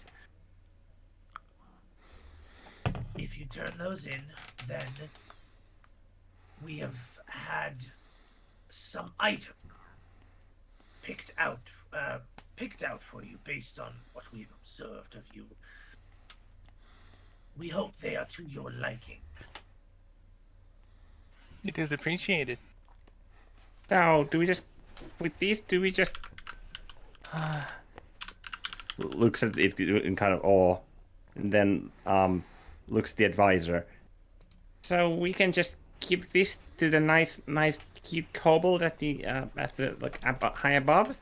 If you turn those in, then we have had some item picked out for you based on what we've observed of you. We hope they are to your liking.
It is appreciated.
Now, do we just looks at it in kind of awe, and then looks at the advisor. So we can just give this to the nice cute kobold at the like high above.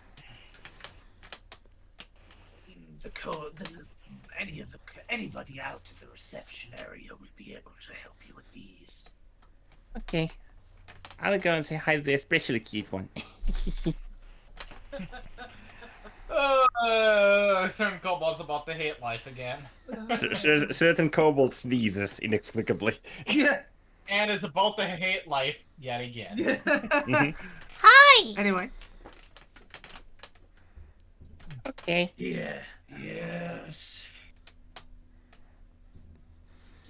Anybody out in the reception area would be able to help you with these.
Okay, I'll go and say hi to the especially cute one.
Certain kobold's about to hate life again.
Certain kobold sneezes inexplicably.
Yeah.
And is about to hate life yet again.
Mm-hmm.
Hi!
Anyway.
Okay.
Yeah. Yes.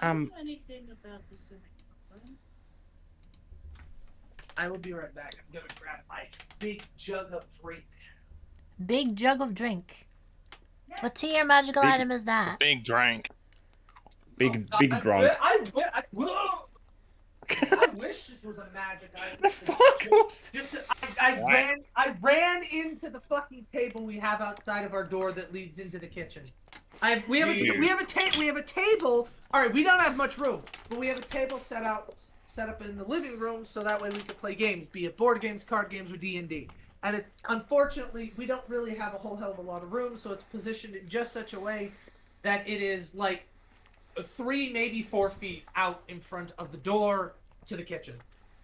Do you know anything about the Civic Club?
I will be right back. I'm gonna grab my big jug of drink.
Big jug of drink. What tier magical item is that?
Big drink.
Big
I
drunk.
I wish this was a magic item.
The fuck was
I ran into the fucking table we have outside of our door that leads into the kitchen. We have a table. All right, we don't have much room, but we have a table set up in the living room so that way we can play games, be it board games, card games, or D&D. And it's unfortunately we don't really have a whole hell of a lot of room, so it's positioned in just such a way that it is like 3, maybe 4 feet out in front of the door to the kitchen.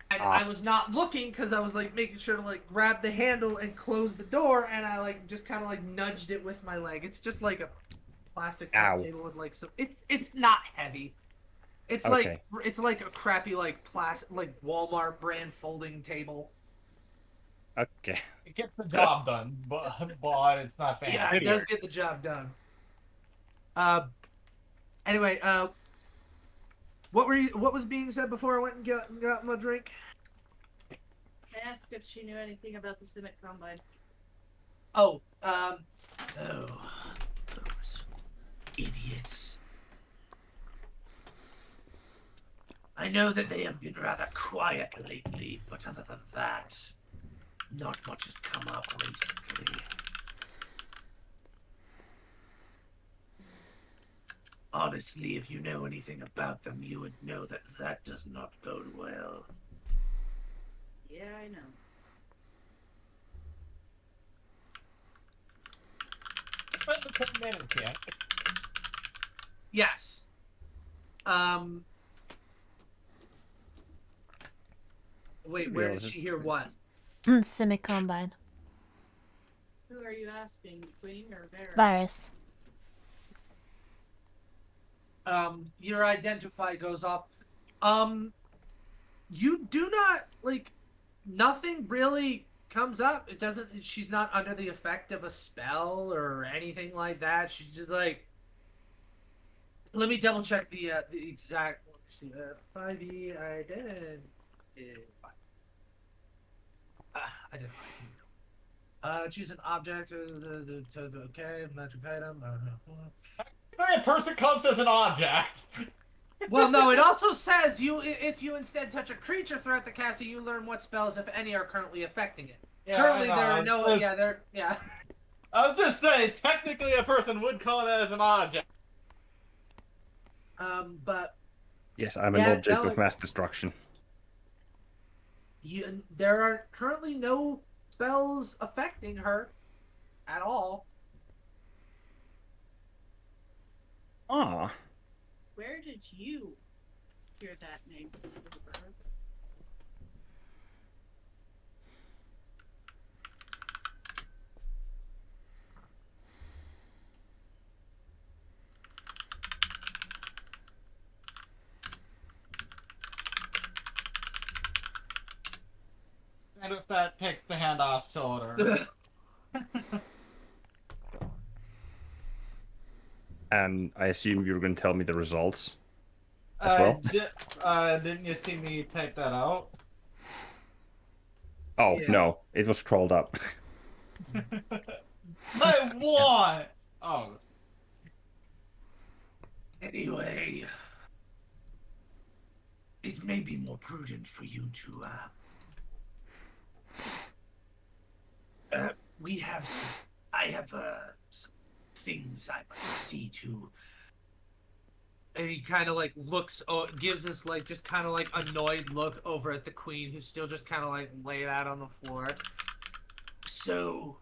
And I was not looking because I was like making sure to like grab the handle and close the door, and I like just kind of like nudged it with my leg. It's just like a plastic table with like some. It's not heavy. It's
Okay.
it's like a crappy like plastic like Walmart brand folding table.
Okay.
It gets the job done, but it's not fancy.
Yeah, it does get the job done. Anyway, what was being said before I went and got my drink?
I asked if she knew anything about the Civic Combine.
Oh, those idiots. I know that they have been rather quiet lately, but other than that, not much has come up recently. Honestly, if you know anything about them, you would know that that does not bode well.
Yeah, I know.
But the 10 minutes yet.
Yes. Wait, where did she hear what?
Simic Combine.
Who are you asking, Queen or Varys?
Virus.
Your identify goes off. You do not like. Nothing really comes up. It doesn't. She's not under the effect of a spell or anything like that. She's just like. Let me double check the exact. Let's see. 5e identify. Identify. Choose an object. Okay, magic item.
A person counts as an object.
Well, no, it also says if you instead touch a creature throughout the castle, you learn what spells, if any, are currently affecting it.
Yeah,
Currently,
I
there are
know.
no. Yeah, there. Yeah.
I was just saying, technically, a person would count as an object.
But
Yes, I'm an
yeah,
object
no,
of mass destruction.
there are currently no spells affecting her at all.
Ah,
Where did you hear that name?
And if that takes the hand off shoulder.
and I assume you're going to tell me the results as well.
Didn't you see me type that out?
Oh,
Yeah.
no, it was scrolled up.
I won! Oh.
Anyway, it may be more prudent for you to. I have some things I must see to. And he kind of like looks, gives this like just kind of like annoyed look over at the queen, who's still just kind of like laid out on the floor. So,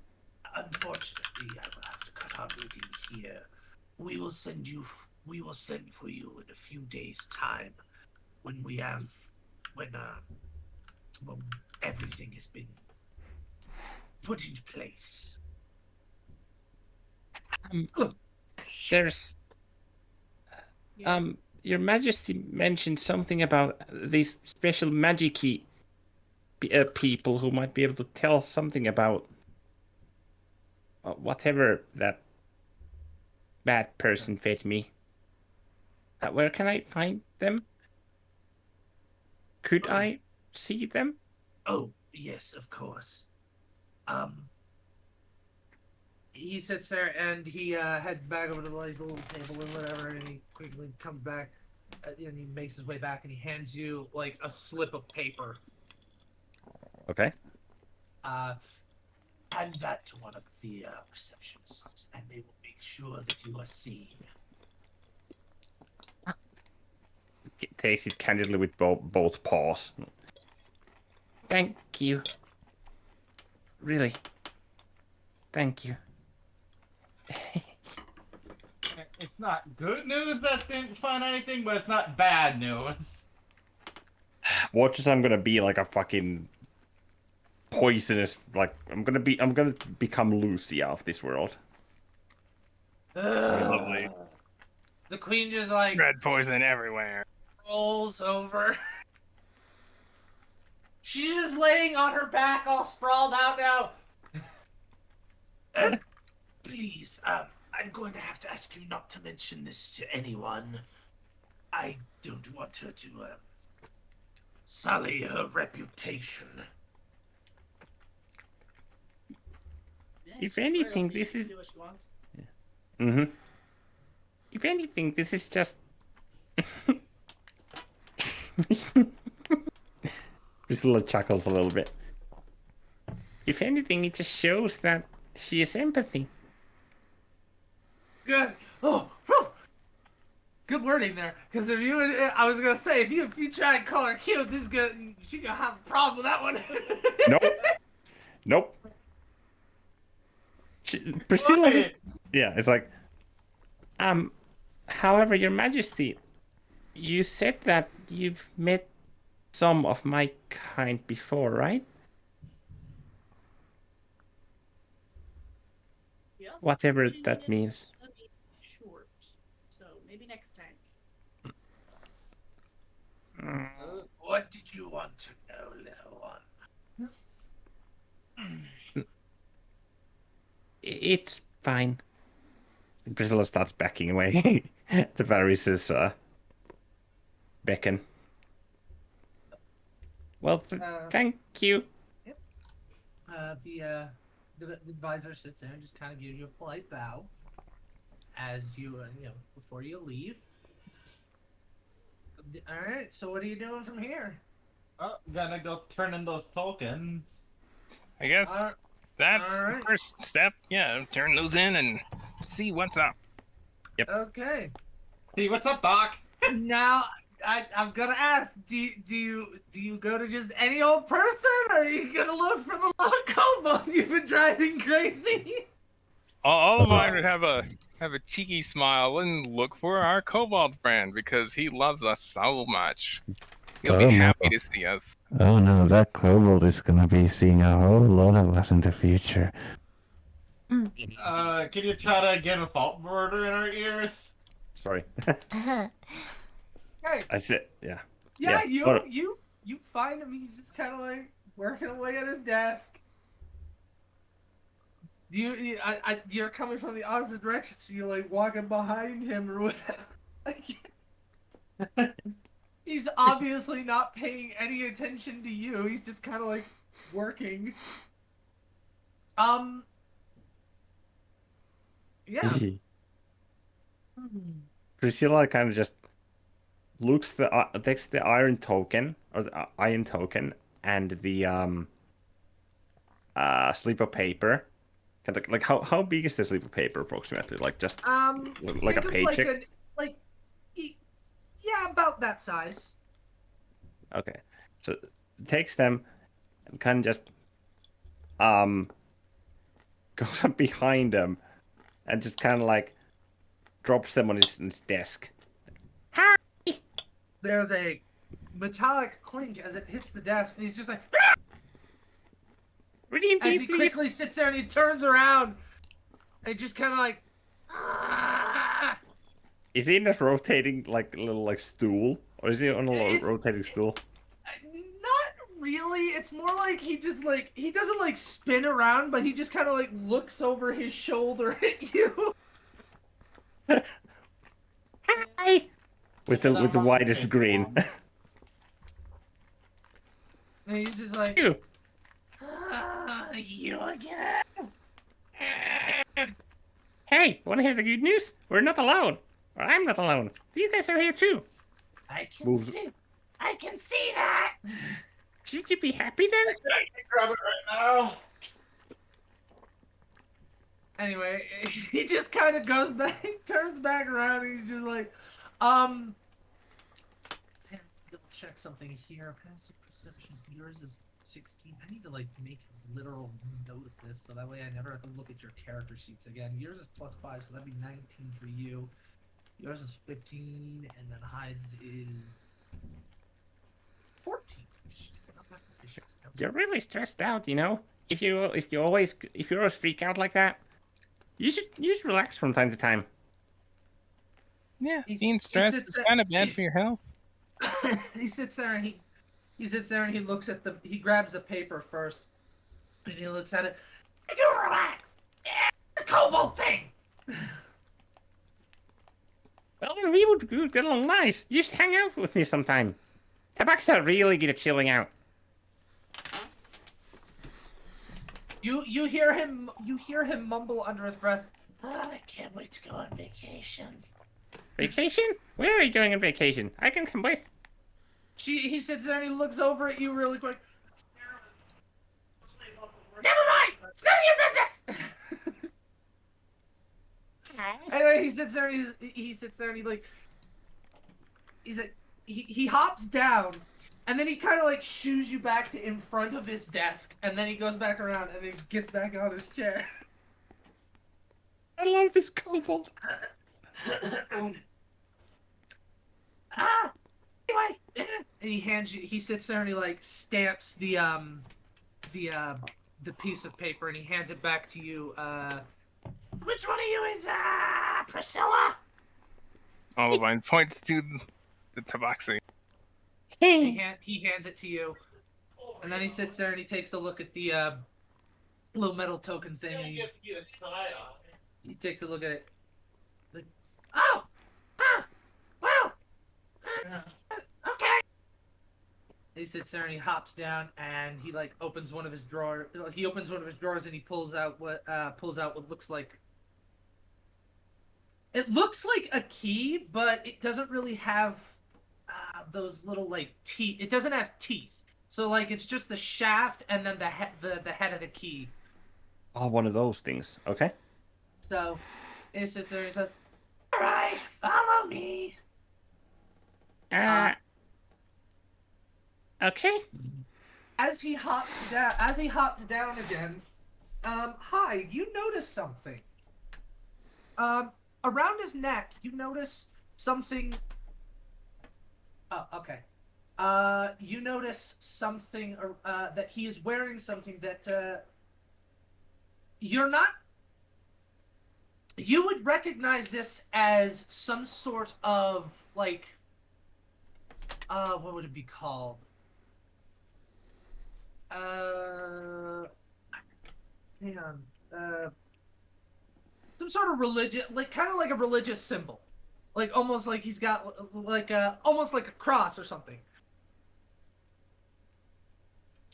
unfortunately, I will have to cut our meeting here. We will send for you in a few days' time, when when everything has been put into place.
There's Your Majesty mentioned something about these special magic-y people who might be able to tell something about whatever that bad person fed me. Where can I find them? Could I see them?
Oh, yes, of course. He sits there and he heads back over to the little table and whatever, and he quickly comes back and he makes his way back and he hands you like a slip of paper.
Okay.
Hand that to one of the receptionists, and they will make sure that you are seen.
Takes it candidly with both paws.
Thank you. Really. Thank you.
It's not good news that didn't find anything, but it's not bad news.
Watch as I'm gonna be like a fucking poisonous. Like I'm gonna become Lucy out of this world.
Lovely.
The queen just like
Red poison everywhere.
rolls over. She's just laying on her back, all sprawled out now. Please, I'm going to have to ask you not to mention this to anyone. I don't want her to sully her reputation.
If anything, this is...
Mm-hmm.
If anything, this is just...
Priscilla chuckles a little bit.
If anything, it just shows that she has empathy.
Good. Oh, whew. Good wording there. Because if you, I was gonna say, if you try and call her cute, this is good. She's gonna have a problem with that one.
Nope. Priscilla's...
Right.
Yeah, it's like...
However, Your Majesty, you said that you've met some of my kind before, right? Whatever that means.
Short, so maybe next time.
What did you want to know, little one?
It's fine.
Priscilla starts backing away. The Varys beckon.
Well, thank you.
The advisor sits there and just kind of gives you a polite bow. as you before you leave. All right. So what are you doing from here?
Oh, gonna go turn in those tokens.
I guess that's the
alright.
first step. Yeah, turn those in and see what's up.
Okay.
See what's up, Doc?
Now I'm gonna ask: do you go to just any old person, or are you gonna look for the lost kobold? You've been driving crazy.
All of I would have a cheeky smile and look for our kobold friend because he loves us so much. He'll be happy to see us.
Oh no, that kobold is gonna be seeing a whole lot of us in the future.
Can you try to get a salt border in our ears?
Sorry.
Hey,
I said, yeah.
yeah,
Yeah,
you find him. He's just kind of like working away at his desk. You're coming from the opposite direction, so you're like walking behind him or whatever. Like, he's obviously not paying any attention to you. He's just kind of like working. Yeah.
Priscilla kind of just takes the iron token or the iron token and the slip of paper. Kind of like how big is the slip of paper approximately? Like just like a
think of
paycheck.
Yeah, about that size.
Okay, so takes them and kind of just goes up behind them and just kind of like drops them on his desk.
There's a metallic clink as it hits the desk, and he's just like, as he quickly sits there and he turns around and just kind of like,
Is he in a rotating like little like stool, or is he on a rotating stool?
Not really. It's more like he just like he doesn't like spin around, but he just kind of like looks over his shoulder at you.
Hi. With the widest grin.
And he's just like,
You.
You again?
Hey, wanna hear the good news? We're not alone. Or I'm not alone. These guys are here too.
I can see that.
Should you be happy then?
I can grab it right now.
Anyway, he just kind of goes back, turns back around, and he's just like, double check something here. Passive perception. Yours is 16. I need to like make a literal note of this so that way I never have to look at your character sheets again. Yours is +5, so that'd be 19 for you. Yours is 15, and then Hyde's is 14.
You're really stressed out, you know? If you always freak out like that, you should relax from time to time.
Yeah, being stressed is kind of bad for your health.
He sits there and he looks at he grabs the paper first, and he looks at it. Do relax. Yeah, the kobold thing.
Well, then we would get along nice. You should hang out with me sometime. Tabaxa really good at chilling out.
You hear him mumble under his breath. I can't wait to go on vacation.
Vacation? Where are you going on vacation? I can come with.
He sits there and he looks over at you really quick. Never mind. It's none of your business. Anyway, he sits there and he hops down, and then he kind of like shoos you back to in front of his desk, and then he goes back around and then gets back on his chair.
I love this kobold.
And he sits there and he like stamps the piece of paper and he hands it back to you. Which one of you is Priscilla?
Olivine points to the tabaxi.
He hands it to you, and then he sits there and he takes a look at the little metal token thing. And he takes a look at it. Like, oh, well, okay. He sits there and he hops down and he like opens one of his drawers. He opens one of his drawers and he pulls out what looks like It looks like a key, but it doesn't really have those little like teeth. It doesn't have teeth, so like it's just the shaft and then the head of the key.
Oh, one of those things. Okay.
So he sits there and says, "All right, follow me."
Okay.
As he hops down again, hi, you notice something. Around his neck, you notice something. Oh, okay. You notice something that he is wearing something that you're not. You would recognize this as some sort of like. What would it be called? Hang on. Some sort of religion, like kind of like a religious symbol, like almost like he's got like almost like a cross or something.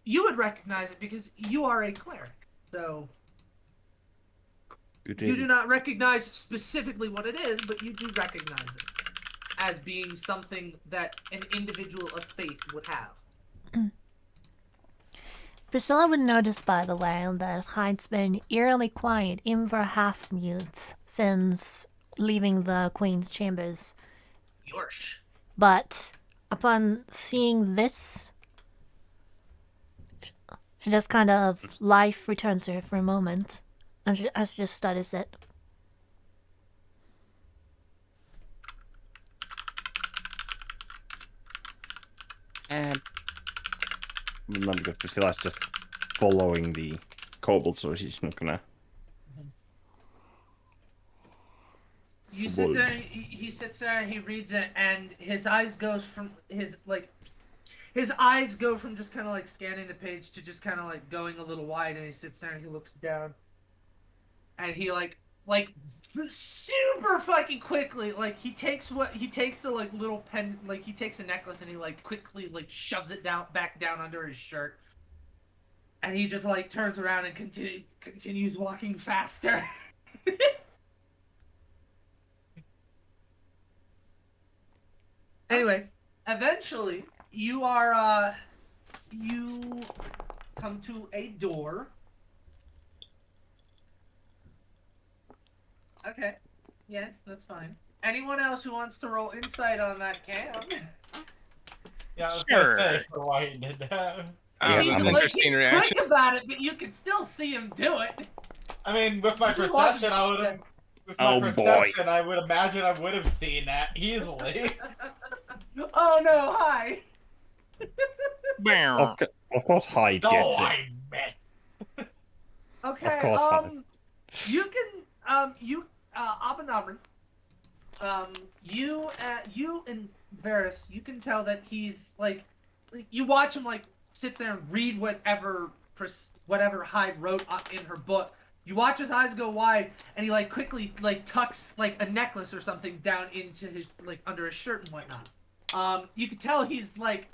You would recognize it because you are a cleric, so you do not recognize specifically what it is, but you do recognize it as being something that an individual of faith would have.
Priscilla would notice, by the way, that Hyde's been eerily quiet, even for half mute, since leaving the Queen's chambers.
Yorsh.
But upon seeing this, she just kind of life returns to her for a moment, and she just studies it.
Not because Priscilla's just following the kobold, so she's not gonna.
You sit there. He sits there and he reads it, and his eyes go from just kind of like scanning the page to just kind of like going a little wide, and he sits there and he looks down, and he like super fucking quickly, like he takes the like little pen, like he takes a necklace and he like quickly like shoves it back down under his shirt, and he just like turns around and continues walking faster. Anyway, eventually you come to a door. Okay. Yeah, that's fine. Anyone else who wants to roll insight on that can?
Yeah, I was
Sure.
gonna say for why he did that.
Yeah,
he's,
I'm
like,
interesting
he's
reaction.
quick about it, but you can still see him do it.
I mean, with my
You watch
perception, I would
him-
have. With my
Oh, boy.
perception, I would imagine I would have seen that easily.
Oh no! Hi.
Of course, Hyde
Oh,
gets it.
I bet.
Okay.
Of course, Hyde.
You can Abenabran. You and Varys, you can tell that he's like you watch him like sit there and read whatever Hyde wrote in her book. You watch his eyes go wide, and he like quickly like tucks like a necklace or something down into his like under his shirt and whatnot. You can tell he's like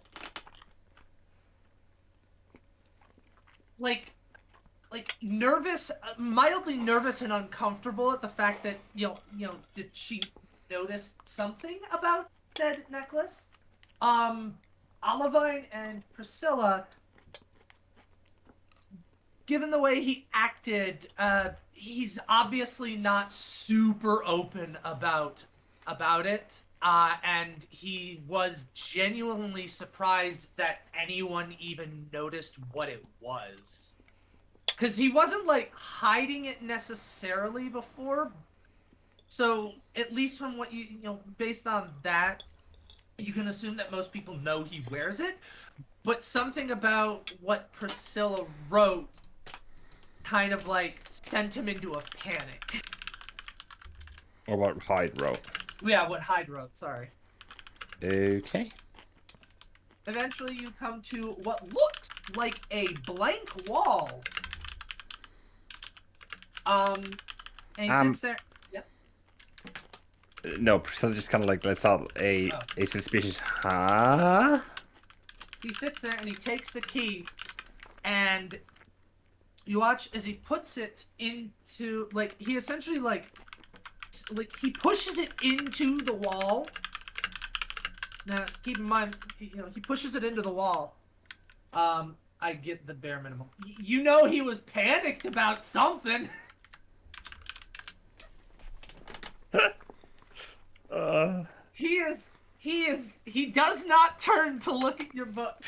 nervous, mildly nervous and uncomfortable at the fact that did she notice something about said necklace? Olivine and Priscilla, given the way he acted, he's obviously not super open about it, and he was genuinely surprised that anyone even noticed what it was. Because he wasn't, like, hiding it necessarily before. So, at least from what based on that, you can assume that most people know he wears it. But something about what Priscilla wrote kind of, like, sent him into a panic.
Or what Hyde wrote.
Yeah, what Hyde wrote, sorry.
Okay.
Eventually, you come to what looks like a blank wall. And he sits there. Yep.
No, Priscilla just kind of like lets out a suspicious, huh?
He sits there and he takes the key, and you watch as he puts it into, like, he essentially, like like he pushes it into the wall. Now, keep in mind, you know, he pushes it into the wall. I get the bare minimum. You know he was panicked about something. He does not turn to look at your book.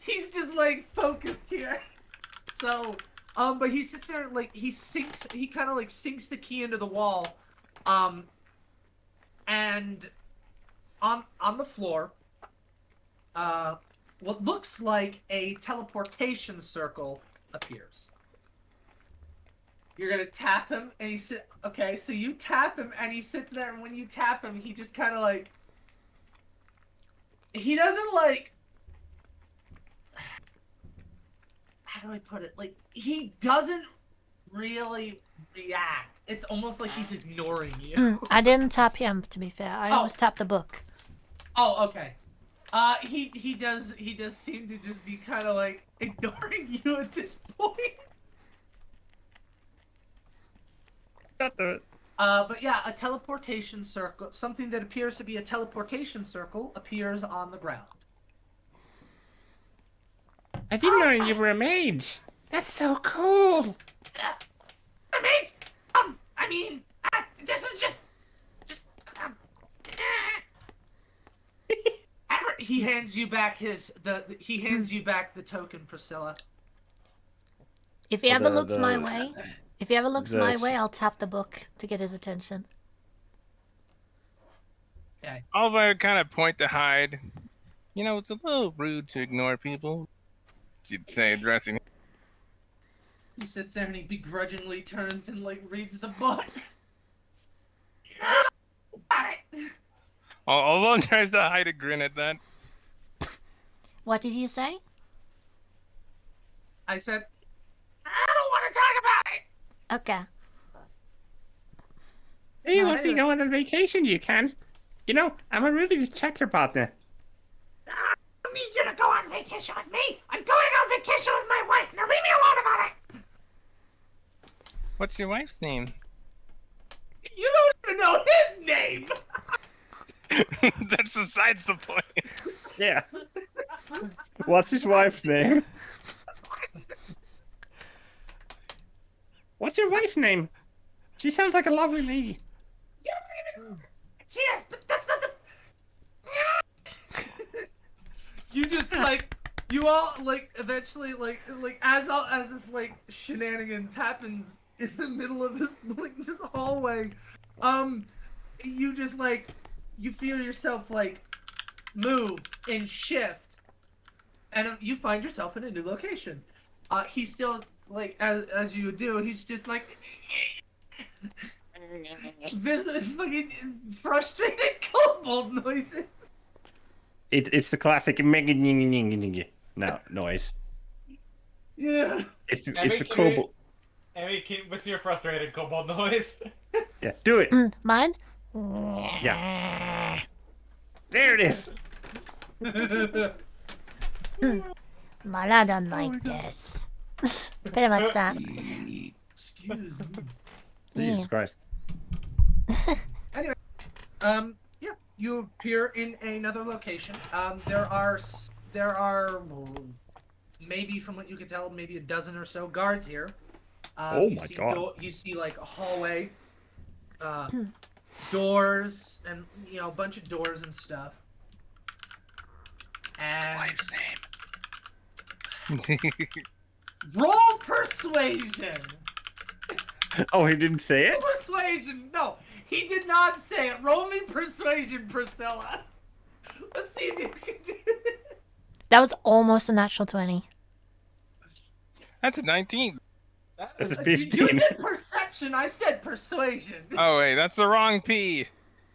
He's just like focused here. So, but he sits there like he kind of like sinks the key into the wall. And on the floor, what looks like a teleportation circle appears. You're gonna tap him, and okay, so you tap him, and he sits there, and when you tap him, he just kind of like... He doesn't like... How do I put it? Like, he doesn't really react. It's almost like he's ignoring you.
I didn't tap him, to be fair. I always tapped the book.
Oh, okay. He does seem to just be kind of like ignoring you at this point. But yeah, a teleportation circle, something that appears to be a teleportation circle, appears on the ground.
I didn't know you were a mage. That's so cool.
A mage? I mean, this is just. He hands you back the token, Priscilla.
If he ever looks my way, I'll tap the book to get his attention.
Okay.
Oliver kind of point to Hyde. You know, it's a little rude to ignore people. You'd say, addressing him.
He sits there and he begrudgingly turns and like reads the book.
Oliver tries to hide a grin at that.
What did you say?
I said, I don't want to talk about it.
Okay.
Hey,
No,
once you
anyway.
go on a vacation, you can. You know, I'm a really good chatterpotner.
I don't need you to go on vacation with me. I'm going on vacation with my wife. Now leave me alone about it.
What's your wife's name?
You don't even know his name.
That's besides the point.
Yeah. What's his wife's name?
What's your wife's name? She sounds like a lovely lady.
Cheers, but that's not the. You just like, you all like eventually like as this like shenanigans happens in the middle of this like just hallway, you just like you feel yourself like move and shift, and you find yourself in a new location. He's still like as you do. He's just like. Fucking frustrated kobold noises.
It's the classic no noise.
Yeah.
It's the
Emmy,
kobold.
Emmy, what's your frustrated kobold noise?
Yeah, do it.
Mine?
Yeah. There it is.
Mine, I don't like this. Pretty much that.
Excuse me.
Jesus
Yeah.
Christ.
Anyway, yeah, you appear in another location. There are maybe, from what you can tell, maybe a dozen or so guards here.
Oh
you
my
see
God.
You see like a hallway, doors, and you know a bunch of doors and stuff. And
Wife's
roll persuasion.
Oh, he didn't say it?
Persuasion. No, he did not say it. Roll me persuasion, Priscilla. Let's see if you can do it.
That was almost a natural 20.
That's a 19.
That's a
You
15.
did perception. I said persuasion.
Oh, wait, that's the wrong P.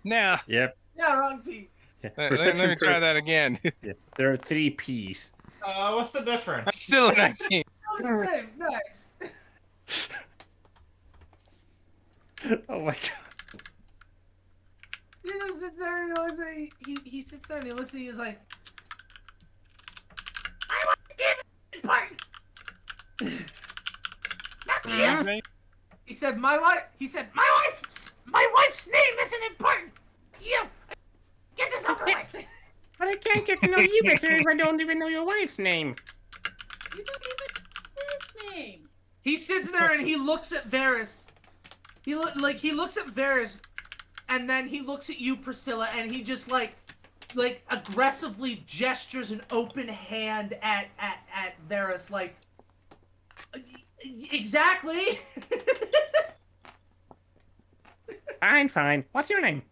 Nah.
Yep.
Yeah, wrong P.
Yeah.
Let
Perception
me try that again.
Yeah. There are 3 P's.
What's the difference?
That's still a 19.
Oh, his name. Nice.
Oh my God.
He just sits there and he looks at he sits there and he looks at you. He's like, I want to give it part. Not to you.
Right?
He said, my wife. He said, my wife My wife's name isn't important. You get this over with.
But I can't get to know you better if I don't even know your wife's name.
You don't even know his name.
He sits there and he looks at Varys. He looks at Varys, and then he looks at you, Priscilla, and he just like aggressively gestures an open hand at Varys, like, exactly.
Fine. What's your name?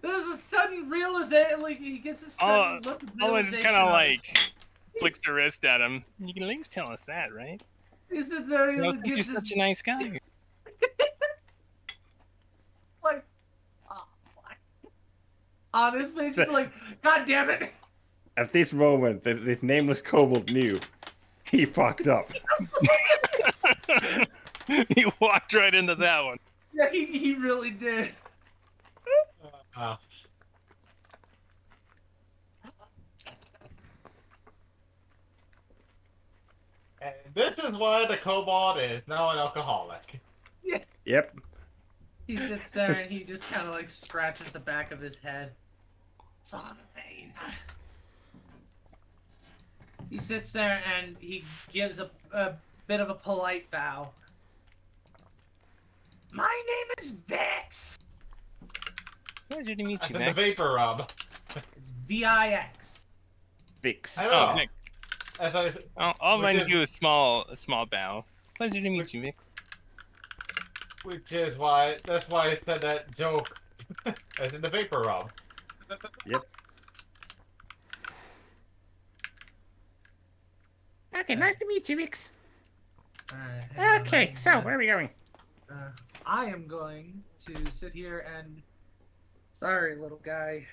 There's a sudden realization, like, he gets a sudden look of
Owen
realization.
just kind of like flicks the wrist at him. You can at least tell us that, right?
He sits there and he
You're
gives this,
such a nice guy.
like, oh, on his face, he's like, God damn it.
At this moment, this nameless kobold knew he fucked up.
He walked right into that one.
Yeah, he really did.
And this is why the kobold is now an alcoholic.
Yeah.
Yep.
He sits there and he just kind of like scratches the back of his head. Father Bane. He sits there and he gives a bit of a polite bow. My name is Vex.
Pleasure to meet you,
The
Mac.
vapor rub.
It's V-I-X.
Fix.
I
Oh,
know.
Nick.
As I,
I'll
Which
mind
is-
you a small bow. Pleasure to meet you, Mix.
which is why that's why I said that joke. As in the vapor rub.
Yep.
Okay, nice to meet you, Vix.
Alright,
Okay, so where are we going?
I am going to sit here and... Sorry, little guy.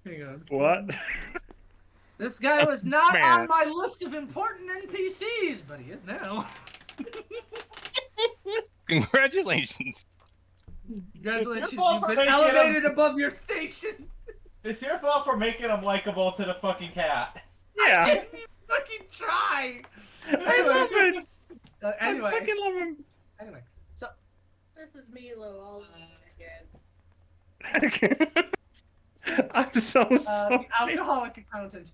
Hang on.
What?
This guy was not
Man.
on my list of important NPCs, but he is now.
Congratulations.
Congratulations,
Your fault
you've
for
been
making
elevated
him-
above your station.
It's your fault for making him likable to the fucking cat.
Yeah.
Didn't even fucking try.
I love it.
Anyway,
I fucking love him.
anyway, so
This is Milo all over again.
I'm so
the
sorry.
alcoholic accountant.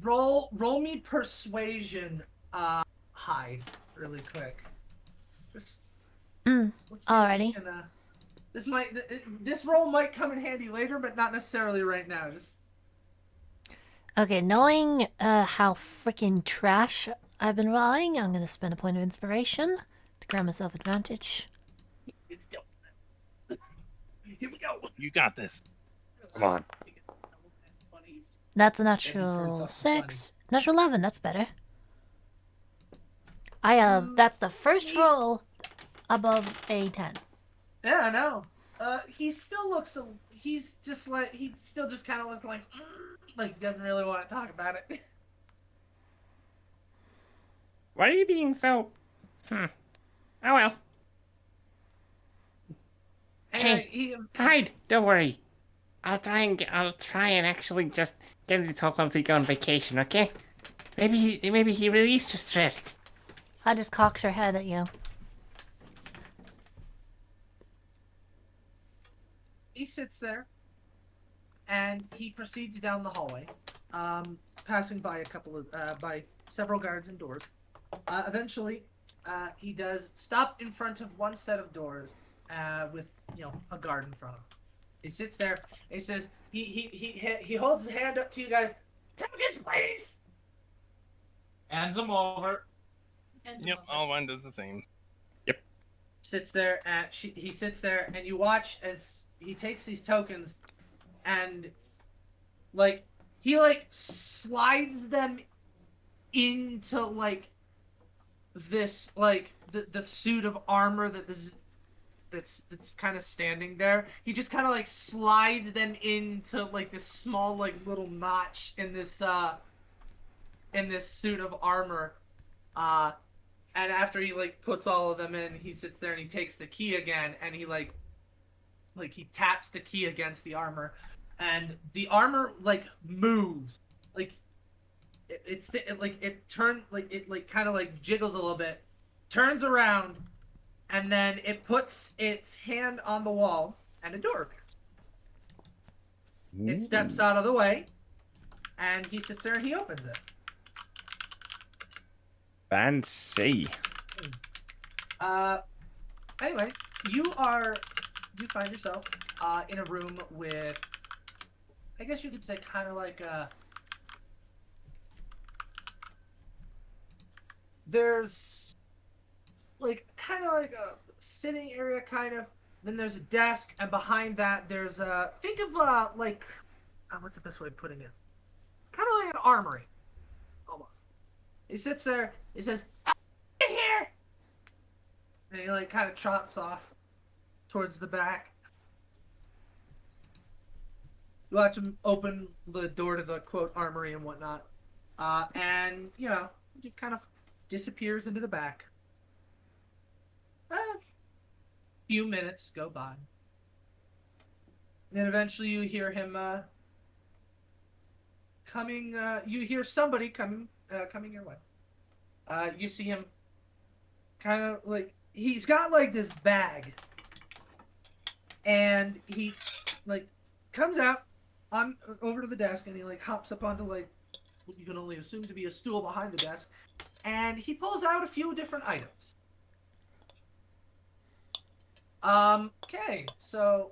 Roll me persuasion. Hide really quick. Just let's see if we
Alrighty.
can, this roll might come in handy later, but not necessarily right now. Just
Okay, knowing how freaking trash I've been rolling, I'm gonna spend a point of inspiration to grant myself advantage.
it's dope. Here we go.
You got this.
Come on.
That's a
Yeah,
natural
he
6. Natural 11, that's better. That's the first roll above a 10.
Yeah, I know. He still looks. He's just like he still just kind of looks like he doesn't really want to talk about it.
Why are you being so... Oh well.
Anyway, he
Hide, don't worry. I'll try and actually just get him to talk once we go on vacation, okay? Maybe he released your stress.
I just cocks her head at you.
he sits there, and he proceeds down the hallway, passing by by several guards and doors. Eventually, he does stop in front of one set of doors, with a guard in front of him. He sits there. And he says he holds his hand up to you guys. Tokens, please.
Hands them over.
And
Yep, all one does the same.
Sits there he sits there, and you watch as he takes these tokens, and he slides them into this the suit of armor that's kind of standing there. He just kind of slides them into this small little notch in this suit of armor. And after he puts all of them in, he sits there and he takes the key again, and he he taps the key against the armor, and the armor moves. it turned like it like kind of like jiggles a little bit, turns around, and then it puts its hand on the wall, and a door appears. It steps out of the way, and he sits there and he opens it.
Fancy.
Anyway, you find yourself in a room with, I guess you could say, kind of like there's like kind of like a sitting area, kind of. Then there's a desk, and behind that there's think of like what's the best way of putting it? Kind of like an armory, almost. He sits there. He says, "Get here," and he like kind of trots off towards the back. You watch him open the door to the quote armory and whatnot, and he just kind of disappears into the back. A few minutes go by. Then eventually you hear him coming. You hear somebody coming your way. You see him kind of like he's got like this bag, and he like comes out on over to the desk, and he like hops up onto like what you can only assume to be a stool behind the desk, and he pulls out a few different items. Okay, so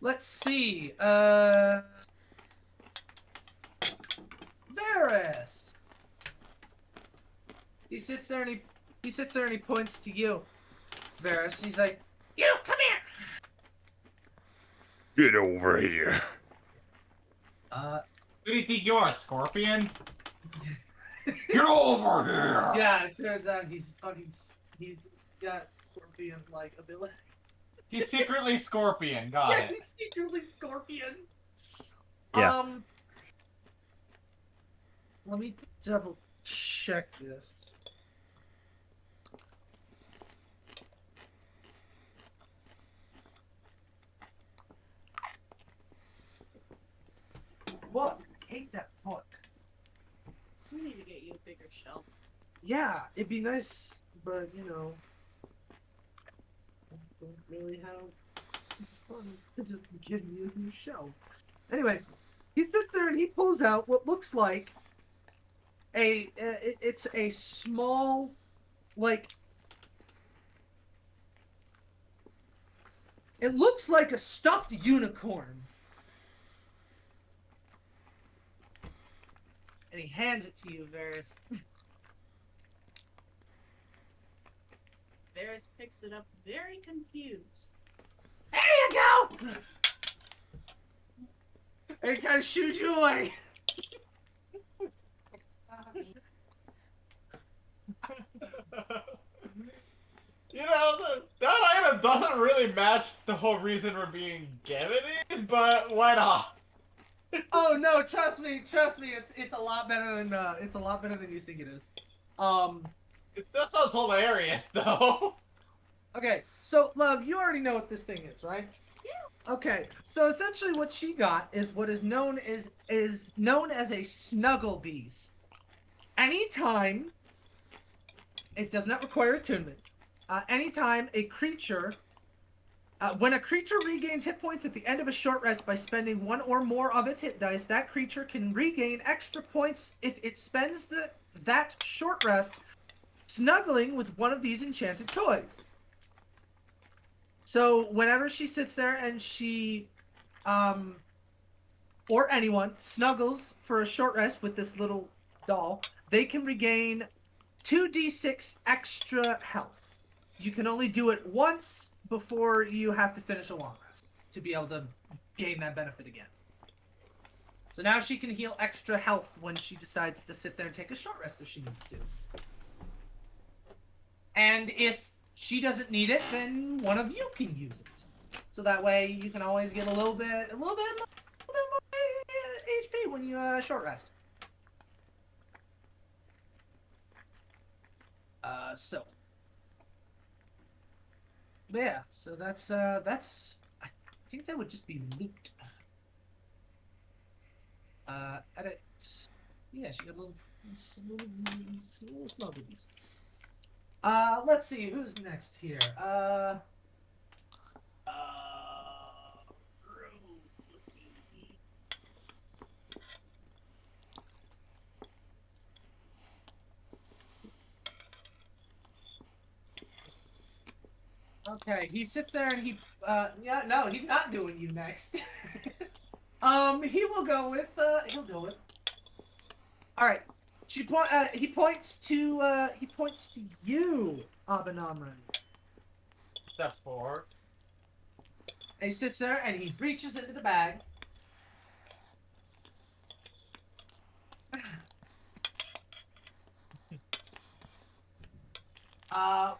let's see. Varys. He sits there and he points to you, Varys. He's like, "You come here."
Get over here.
Who do you think you are, Scorpion? Get over here!
Yeah, it turns out he's got scorpion-like ability.
He's secretly Scorpion, got
Yeah,
it.
he's secretly Scorpion.
Yeah.
Let me double check this. Book. Hate that book.
We need to get you a bigger shelf.
Yeah, it'd be nice, but I don't really have funds to just give me a new shelf. Anyway, he sits there and he pulls out what looks like it's a small, like, it looks like a stuffed unicorn. And he hands it to you, Varys.
Varys picks it up very confused.
There you go! And he kind of shoos you away.
That item doesn't really match the whole reason we're being given it, but why not?
Oh no, trust me, it's a lot better than you think it is.
It still sounds hilarious, though.
Okay, so love, you already know what this thing is, right? Yeah. Okay, so essentially what she got is what is known as a snuggle beast. Anytime, it does not require attunement. Anytime a creature, when a creature regains hit points at the end of a short rest by spending one or more of its hit dice, that creature can regain extra points if it spends that short rest snuggling with one of these enchanted toys. So whenever she sits there and she, or anyone, snuggles for a short rest with this little doll, they can regain 2d6 extra health. You can only do it once before you have to finish a long rest to be able to gain that benefit again. So now she can heal extra health when she decides to sit there and take a short rest if she needs to. And if she doesn't need it, then one of you can use it. So that way you can always get a little bit more HP when you short rest. Yeah, so that's I think that would just be loot. Edit. Yeah, she got little snow boobies. Let's see who's next here. Let's see. Okay, he sits there and yeah, no, he's not doing you next. He will go with, he'll go with. All right, he points to you, Abenamran.
Step forward.
And he sits there and he reaches into the bag.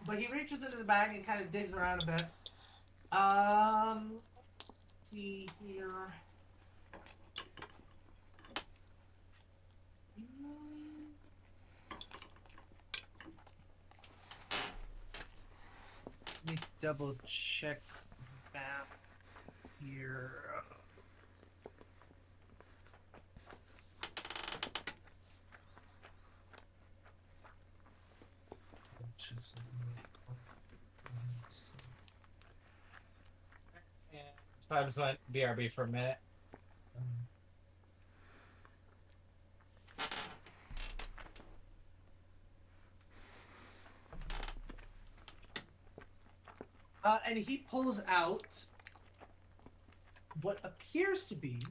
But he reaches into the bag and kind of digs around a bit. Let's see here. Let me double check math here.
So I just went BRB for a minute.
And he pulls out what appears to be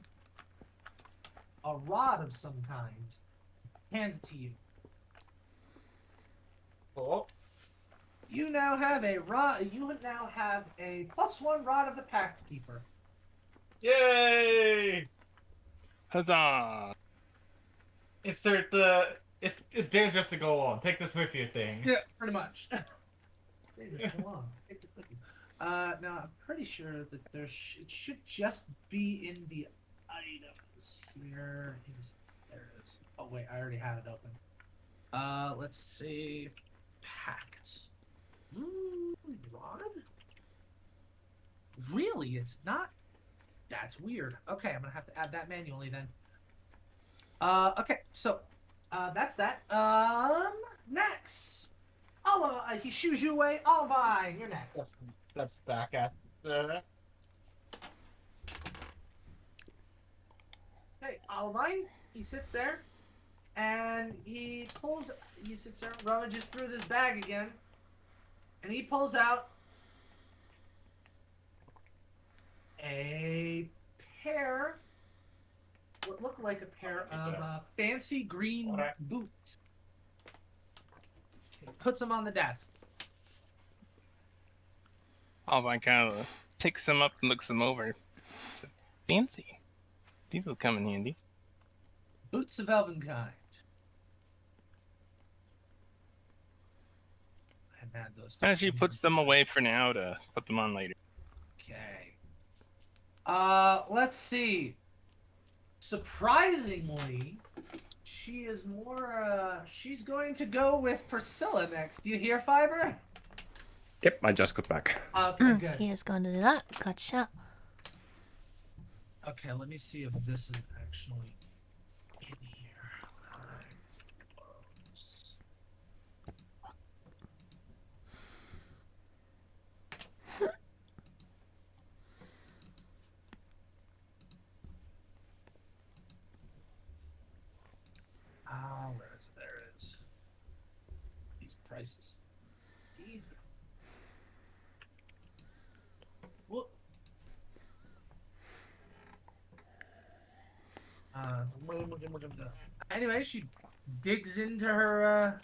a rod of some kind. Hands it to you.
Cool.
You now have a rod. You now have a +1 rod of the Pact Keeper.
Yay!
Huzzah!
Insert the. It's dangerous to go alone. Take this with you thing.
Yeah, pretty much. Come on, take this with you. Now I'm pretty sure that it should just be in the items here. There it is. Oh wait, I already had it open. Let's see. Pact. Rod? Really? It's not. That's weird. Okay, I'm gonna have to add that manually then. Okay, so that's that. Next. He shoos you away. Olivine, you're next.
Steps back at the.
Hey, Olivine, he sits there, and he sits there, rummages through this bag again, and he pulls out a pair, what looked like a pair of fancy green boots. He puts them on the desk.
Alvine kind of takes them up and looks them over. It's fancy. These will come in handy.
Boots of Elvenkind. I had those.
And she puts them away for now to put them on later.
Okay. Let's see. Surprisingly, she is more, she's going to go with Priscilla next. Do you hear, Fiber?
Yep, I just got back.
Okay, good.
He is going to do that. Gotcha.
Okay, let me see if this is actually in here. Where is it? There it is. These prices. Indeed. Whoop. Anyway, she digs into her,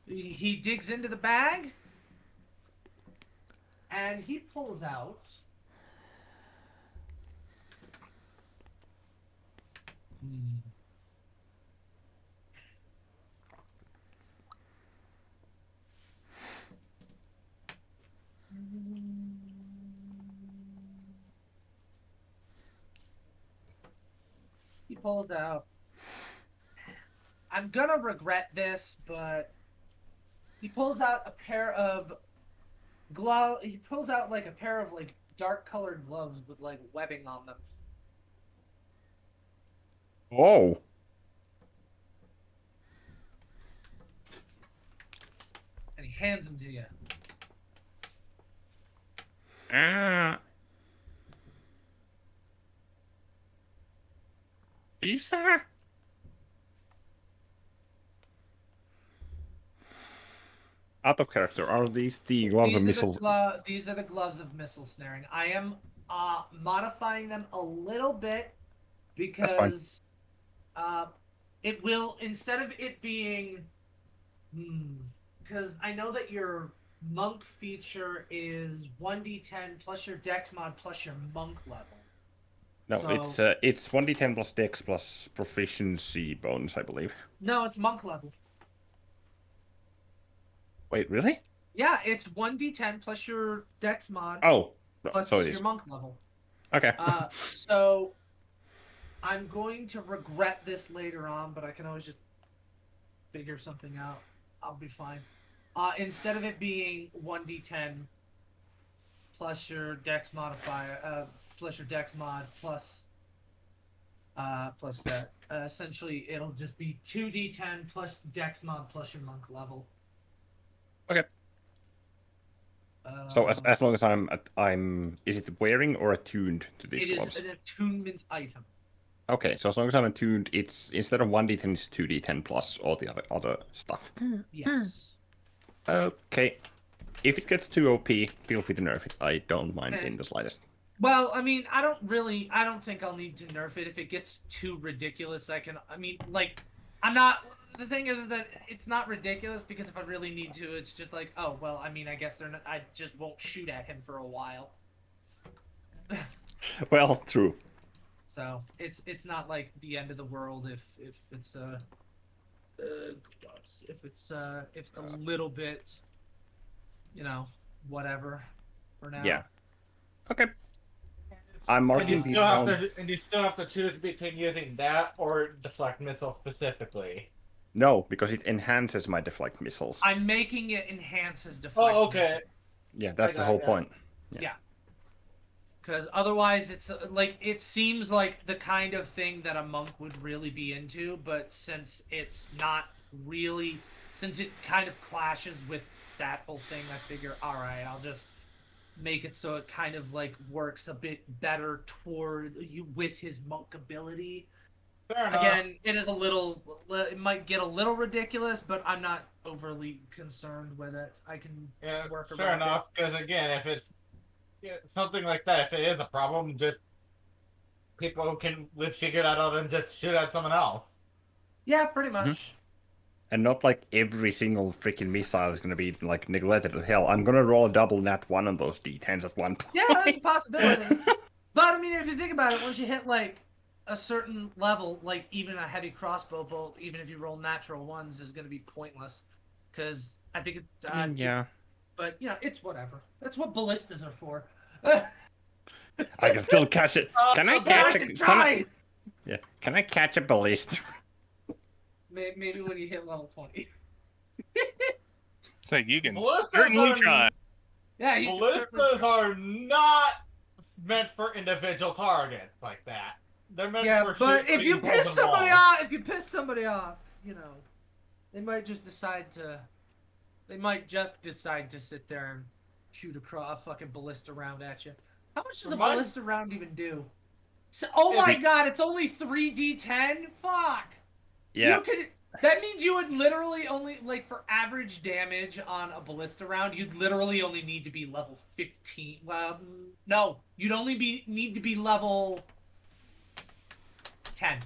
he digs into the bag, and he pulls out he pulls out, I'm gonna regret this, but he pulls out a pair of he pulls out like a pair of like dark colored gloves with like webbing on them.
Whoa!
hands them to you.
Beef, sir?
Out of character, are these the glove missiles?
These are the gloves of missile snaring. I am modifying them a little bit because it will, instead of it being, because I know that your monk feature is 1d10 plus your dex mod plus your monk level.
No, it's 1d10 plus dex plus proficiency bonus, I believe.
No, it's monk level.
Wait, really?
Yeah, it's 1d10 plus your dex mod
Oh,
plus
so it
your
is.
monk level.
Okay.
So I'm going to regret this later on, but I can always just figure something out. I'll be fine. Instead of it being 1d10 plus your dex modifier, plus your dex mod plus that, essentially it'll just be 2d10 plus dex mod plus your monk level.
Okay. So as long as I'm is it wearing or attuned to these gloves?
It is an attunement item.
Okay, so as long as I'm attuned, it's instead of 1d10, it's 2d10 plus all the other stuff.
Yes.
Okay. If it gets too OP, feel free to nerf it. I don't mind in the slightest.
Well, I mean, I don't think I'll need to nerf it. If it gets too ridiculous, the thing is that it's not ridiculous because if I really need to, it's just like, oh, well, I mean, I guess I just won't shoot at him for a while.
Well, true.
So it's not like the end of the world if it's if it's a little bit, whatever for now.
Yeah. Okay. I'm marking these down.
And you still have to choose between using that or deflect missile specifically.
No, because it enhances my deflect missiles.
I'm making it enhances deflect.
Oh, okay.
missile.
Yeah, that's the whole point.
Yeah. Because otherwise, it's like it seems like the kind of thing that a monk would really be into, but since it's not really, since it kind of clashes with that whole thing, I figure, all right, I'll just make it so it kind of like works a bit better toward you with his monk ability.
Fair enough.
Again, it might get a little ridiculous, but I'm not overly concerned with it. I can work around
fair enough, because again, if it's something like that, if it is a problem, just people can figure that out and just shoot at someone else.
Yeah, pretty much.
And not like every single freaking missile is gonna be like neglected as hell. I'm gonna roll a double nat 1 on those d10s at one point.
Yeah, that's a possibility. But I mean, if you think about it, once you hit like a certain level, like even a heavy crossbow bolt, even if you roll natural ones, is going to be pointless. Because I think it.
Yeah.
But it's whatever. That's what ballistas are for.
I can still catch it. Can I catch it?
Yeah.
Can I catch a ballista?
Maybe when you hit level 20.
So you can
Ballistas
certainly try.
Yeah, you can certainly
Ballistas
try.
are not meant for individual targets like that. They're meant for
but if you
shooting
piss
into the
somebody
wall.
off, they might just decide to. They might just decide to sit there and shoot a fucking ballista round at you. How much does a ballista round even do? Oh my god, it's only 3d10? Fuck!
Yeah.
That means you would literally only, like, for average damage on a ballista round, you'd literally only need to be level 15. Well, no. You'd only need to be level 10.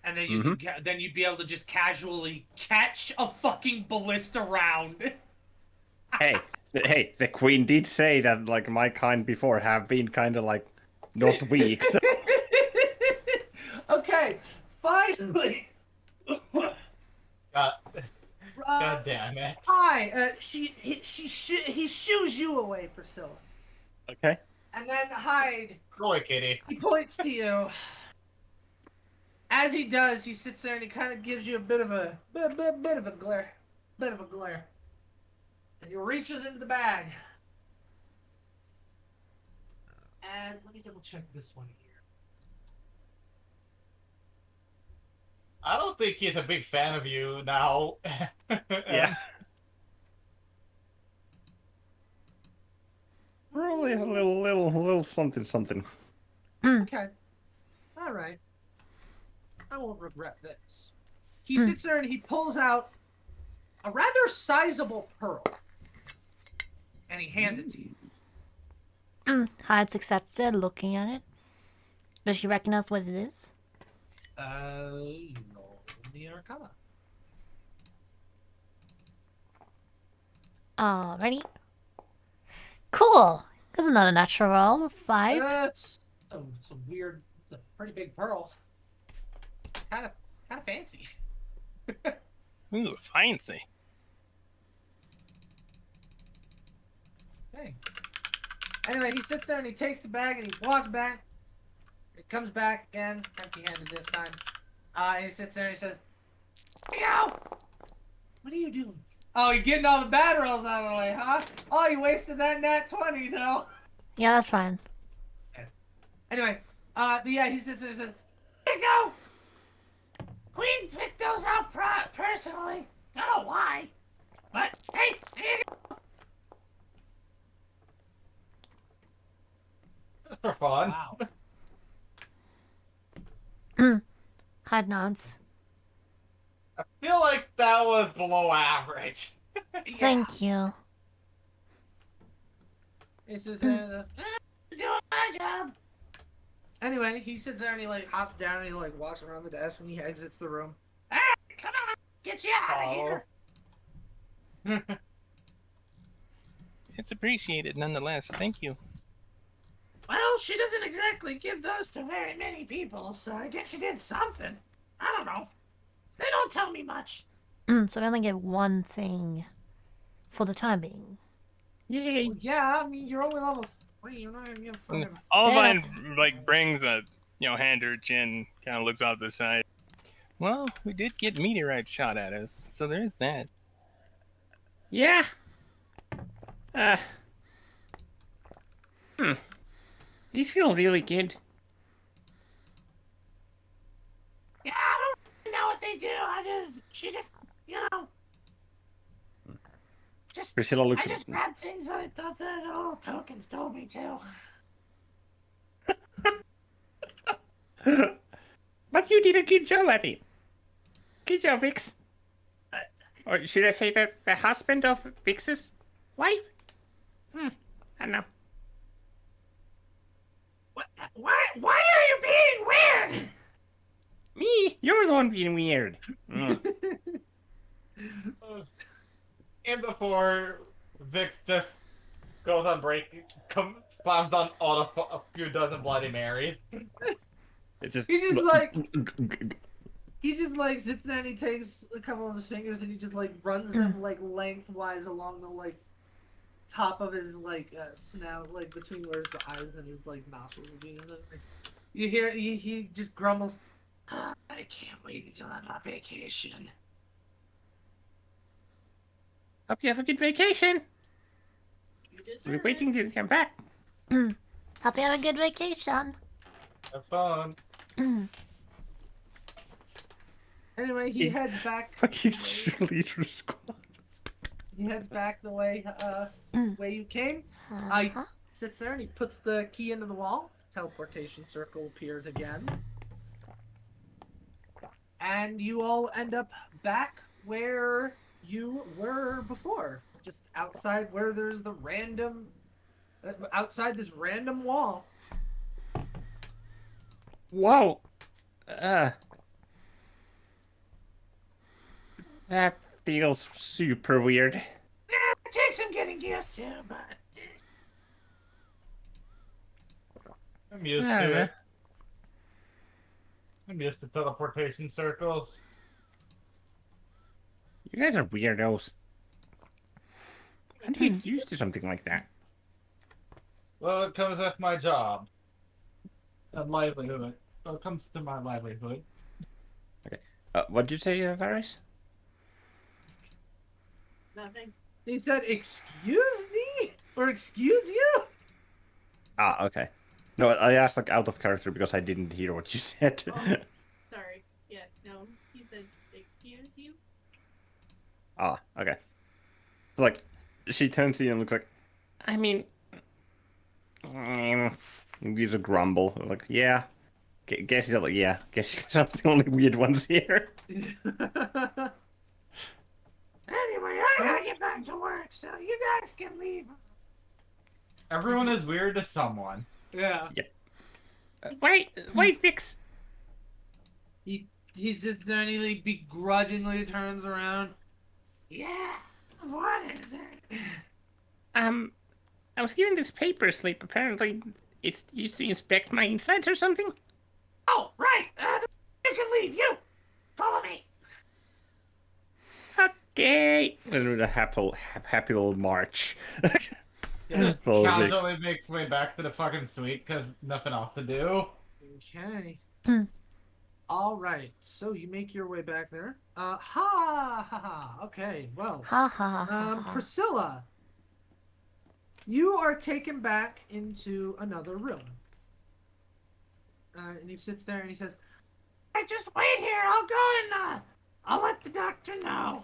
And then then you'd be able to just casually catch a fucking ballista round.
Hey, the queen did say that, like, my kind before have been kind of, like, not weak, so...
Okay, finally!
God damn it.
Hi, he shoos you away, Priscilla.
Okay.
And then Hyde,
Boy, kitty.
he points to you. As he does, he sits there and he kind of gives you a bit of a glare. And he reaches into the bag. And let me double check this one here.
I don't think he's a big fan of you now.
Yeah. Yes, a little something, something.
Okay. All right. I won't regret this. He sits there and he pulls out a rather sizable pearl, and he hands it to you.
Hides accepted, looking at it. Does she recognize what it is?
You roll the Arcana.
Alrighty. Cool. That's not a natural roll. 5.
That's some weird, it's a pretty big pearl. Kind of fancy.
Ooh, fancy.
Okay. Anyway, he sits there and he takes the bag and he walks back. He comes back again, empty-handed this time. And he sits there and he says, "Hey, yo! What are you doing? Oh, you're getting all the bad rolls out of the way, huh? Oh, you wasted that nat 20, though."
Yeah, that's fine.
Anyway, but yeah, he sits there and says, "Here you go! Queen picked those out personally. Don't know why. But, hey, here you go."
Just for fun.
Wow.
Hide nods.
I feel like that was below average.
Thank you.
He sits there and says, "Doing my job." Anyway, he sits there and he like hops down and he like walks around the desk and he exits the room. "All right, come on, get you out of here."
It's appreciated nonetheless. Thank you.
Well, she doesn't exactly give those to very many people, so I guess she did something. I don't know. They don't tell me much.
So we only get one thing for the time being.
Yay!
Well, yeah, I mean, you're only level 3. You're not gonna get fucking...
Olivine like brings a hand to her chin, kind of looks off to the side. Well, we did get meteorites shot at us, so there's that.
Yeah. These feel really good.
Yeah, I don't really know what they do. She just,
Priscilla looks.
I just grabbed things that I thought the little tokens told me to.
But you did a good job at it. Good job, Vix. Or should I say that the husband of Vix's wife? I don't know.
Why are you being weird?
Me? You're the one being weird.
And before Vix just goes on break, slams on a few dozen Bloody Marys.
It just.
He just like sits there and he takes a couple of his fingers and he just like runs them like lengthwise along the like top of his like snout, like between where his eyes and his like nostrils would be. You hear he just grumbles, "I can't wait until I'm on vacation."
Hope you have a good vacation.
You deserve
We're waiting to come back.
Hope you have a good vacation.
Have fun.
Anyway, he heads back.
Fucking cheerleader squad.
He heads back the way you came. He sits there and he puts the key into the wall. Teleportation circle appears again. And you all end up back where you were before. Just outside where there's the random... outside this random wall.
Whoa. That feels super weird.
Yeah, it takes some getting used to, but...
I'm used to it. I'm used to teleportation circles.
You guys are weirdos. How do you get used to something like that?
Well, it comes with my job. And livelihood. Well, it comes to my livelihood.
What'd you say, Varys?
nothing.
He said, "Excuse me?" Or "Excuse you?"
Ah, okay. No, I asked like out of character because I didn't hear what you said.
Oh. Sorry. Yeah, no. He said, "Excuse you."
Ah, okay. Like, she turns to you and looks like,
I mean,
Gives a grumble. Like, yeah. Guess he's like, yeah. Guess you guys are the only weird ones here.
Anyway, I gotta get back to work, so you guys can leave.
Everyone is weird to someone.
Yeah.
Wait, Vix.
He sits there and he like begrudgingly turns around. Yeah. What is it?
I was given this paper slip. Apparently, it's used to inspect my insides or something.
Oh, right. You can leave. You follow me.
Okay.
And with a happy old march.
Just
Follow Vix.
casually makes way back to the fucking suite because nothing else to do.
Okay. All right. So you make your way back there. Okay. Well.
Ha ha ha.
Priscilla, you are taken back into another room. And he sits there and he says, "I just wait here. I'll go and I'll let the doctor know."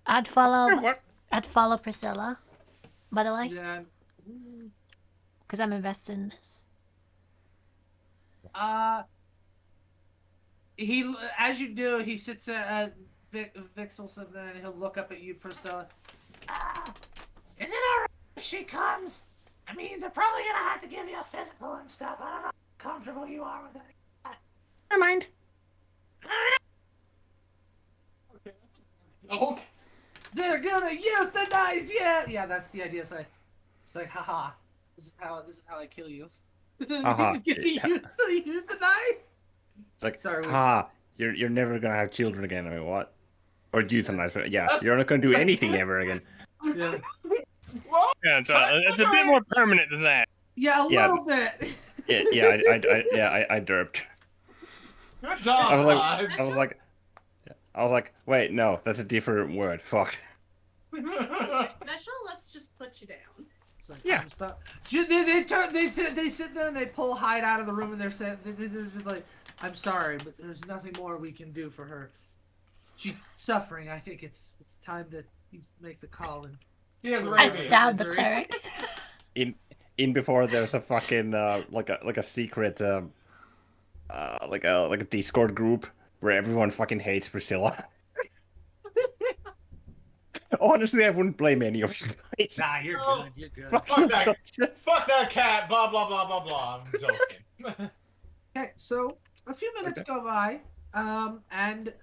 I'd follow.
What?
I'd follow Priscilla. By the way,
Yeah.
because I'm invested in this.
He, as you do, he sits at Vix will sit there and he'll look up at you, Priscilla. Is it alright if she comes? I mean, they're probably gonna have to give you a physical and stuff. I don't know how comfortable you are with it.
Never mind.
Oh,
They're gonna euthanize you. Yeah, that's the idea. It's like, haha. This is how I kill you.
Haha.
Just get euthanized.
It's like,
Sorry,
you're never gonna have children again. I mean, what? Or euthanize? Yeah, you're not gonna do anything ever again.
Yeah.
Yeah, it's a bit more permanent than that.
Yeah, a
Yeah.
little bit.
I derped.
good job,
I was like, wait, no, that's a different word. Fuck.
Special, let's just put you down.
It's like,
Yeah.
Stop. They sit there and they pull Hyde out of the room and they're just like, "I'm sorry, but there's nothing more we can do for her. She's suffering. I think it's time that you make the call." And
He has
I
rabies.
stabbed the
Misery.
cleric.
In before there's a fucking like a secret like a Discord group where everyone fucking hates Priscilla. Honestly, I wouldn't blame any of you guys.
nah, you're
Oh.
good. You're good.
Fuck that cat. Blah blah blah blah blah. I'm joking.
Okay, so a few minutes go by, and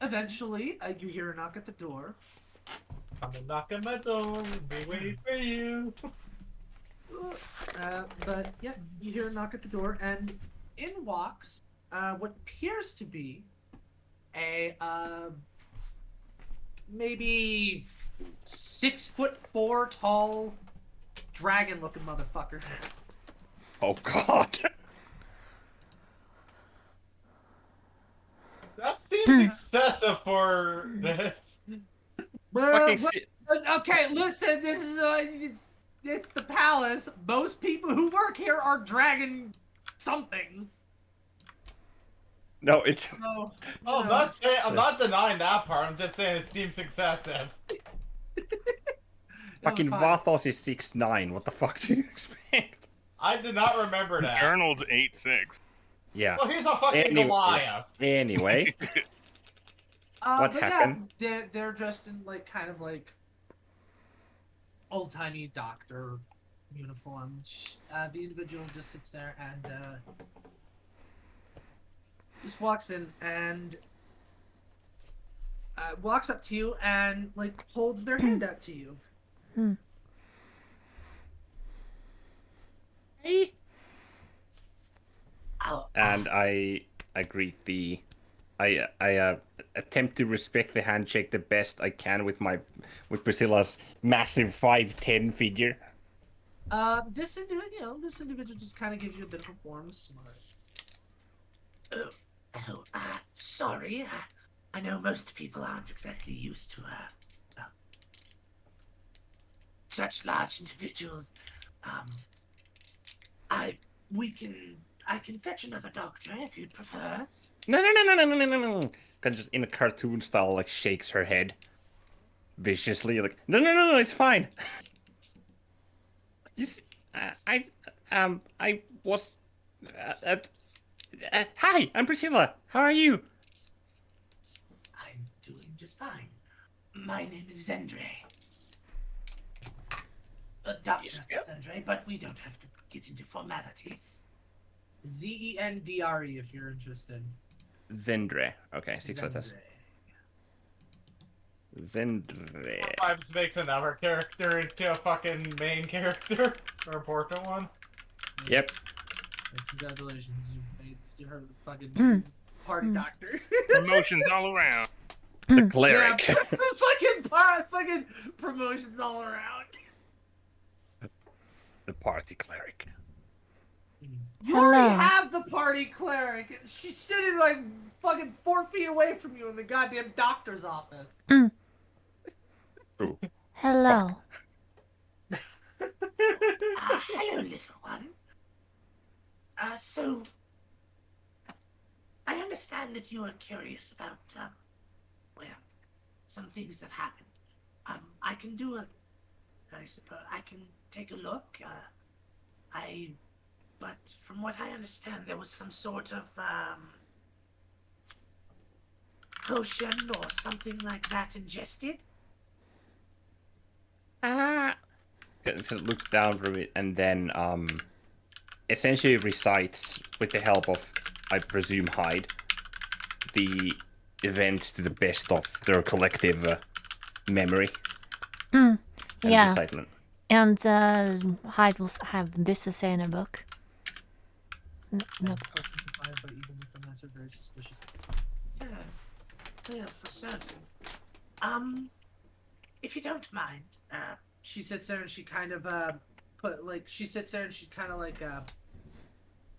eventually you hear a knock at the door.
I'm gonna knock on my door and be waiting for you.
But yeah, you hear a knock at the door, and in walks what appears to be a maybe 6'4" tall dragon-looking motherfucker.
Oh god.
That seems excessive for this.
Fucking
Okay, listen, this is it's the palace. Most people who work here are dragon somethings.
No, it's
So,
Oh,
you know.
I'm not denying that part. I'm just saying it seems excessive.
fucking
fine.
Vathos is 6'9". What the fuck do you expect?
I did not remember that.
Colonel's 8'6".
Yeah.
Well, he's a fucking Goliath.
Anyway, What
but
happened?
Yeah, they're dressed in like kind of like old timey doctor uniform. The individual just sits there and just walks in and walks up to you and like holds their hand out to you.
Hey.
and I greet the. I attempt to respect the handshake the best I can with Priscilla's massive 5'10" figure.
This individual just kind of gives you a bit of a warm smile. Sorry. I know most people aren't exactly used to such large individuals. I can fetch another doctor if you'd prefer.
No. Kind of just in a cartoon style, like shakes her head viciously, like no, it's fine.
I was. Hi, I'm Priscilla. How are you?
I'm doing just fine. My name is Zendre. Dr. Zendre, but we don't have to get into formalities. Zendre if you're interested.
Zendre. Okay, 6 letters. Zendre.
Vibes makes another character into a fucking main character or important one.
Yep.
Congratulations, you heard of the fucking party doctor.
Promotions all around.
The cleric.
Yeah, fucking promotions all around.
The party cleric.
You already have the party cleric. She's sitting like fucking 4 feet away from you in the goddamn doctor's office.
Ooh.
Hello.
Hello, little one. So, I understand that you are curious about, well, some things that happened. I can do I suppose, I can take a look. But from what I understand, there was some sort of, potion or something like that ingested.
It looks down from it and then essentially recites, with the help of, I presume, Hyde, the events to the best of their collective memory. And
Yeah.
recitement.
And Hyde will have this to say in her book. No.
Very suspicious. Yeah, for certain. If you don't mind, she sits there and she kind of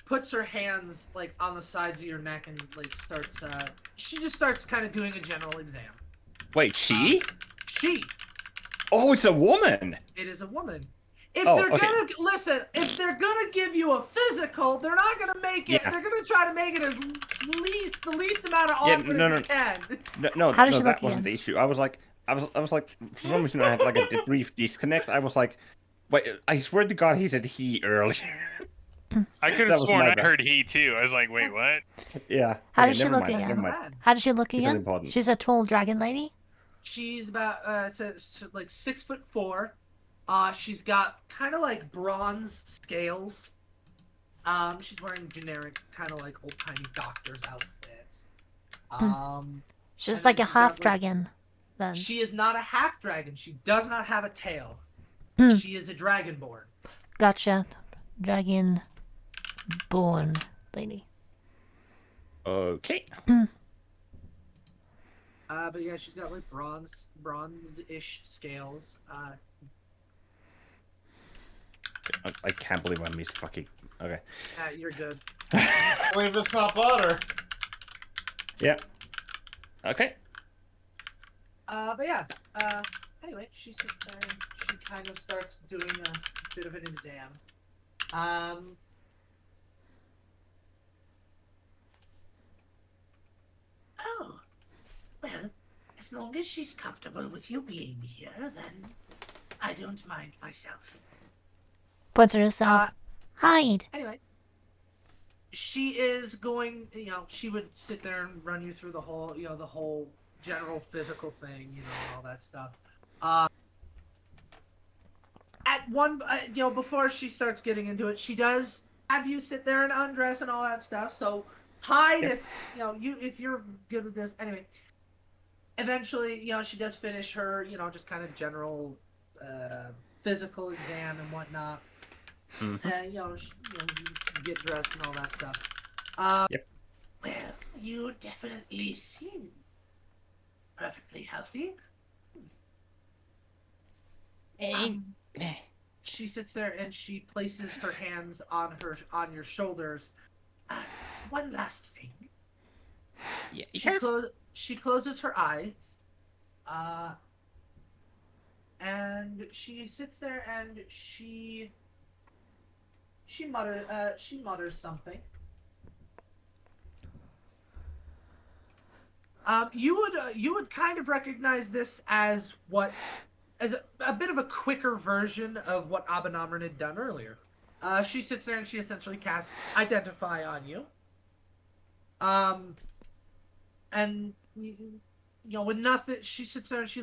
puts her hands like on the sides of your neck and like starts she just starts kind of doing a general exam.
Wait, she?
She.
Oh, it's a woman!
It is a woman. If
Oh,
they're
okay.
gonna listen, if they're gonna give you a physical, they're not gonna make it.
Yeah.
They're gonna try to make it as the least amount of
Yeah,
awkward
no.
as they can.
No,
How does she
that
look
wasn't
again?
the issue. I was like, for some reason I had like a brief disconnect. I was like, wait, I swear to God he said he earlier.
I could
That
have
was
sworn
my
I
bad.
heard he too. I was like, wait, what?
Yeah.
How
okay,
does she
never
look
mind,
again?
Never mind.
How does she look
It's not
again?
important.
She's a tall dragon lady.
She's about like 6'4". She's got kind of like bronze scales. She's wearing generic kind of like old timey doctor's outfits.
She's
And
like a
then she's got,
half
like-
dragon. Then.
She is not a half dragon. She does not have a tail. She is a dragonborn.
Gotcha. Dragon born lady.
Okay.
But yeah, she's got like bronze-ish scales.
I can't believe I missed fucking. Okay.
You're good.
I believe it's not butter.
Yeah. Okay.
But yeah. Anyway, she sits there and she kind of starts doing a bit of an exam. Oh, well, as long as she's comfortable with you being here, then I don't mind myself.
Points at herself. Hide.
Anyway, she is going, she would sit there and run you through the whole general physical thing, all that stuff. At one, before she starts getting into it, she does have you sit there and undress and all that stuff. So hide if you're good with this. Anyway, eventually, she does finish her, just kind of general physical exam and whatnot. And you get dressed and all that stuff.
Yep.
Well, you definitely seem perfectly healthy. She sits there and she places her hands on your shoulders. One last thing.
Yes.
She closes her eyes. And she sits there and she mutters something. You would kind of recognize this as a bit of a quicker version of what Abanamrin had done earlier. She sits there and she essentially casts Identify on you. And when nothing, she sits there and she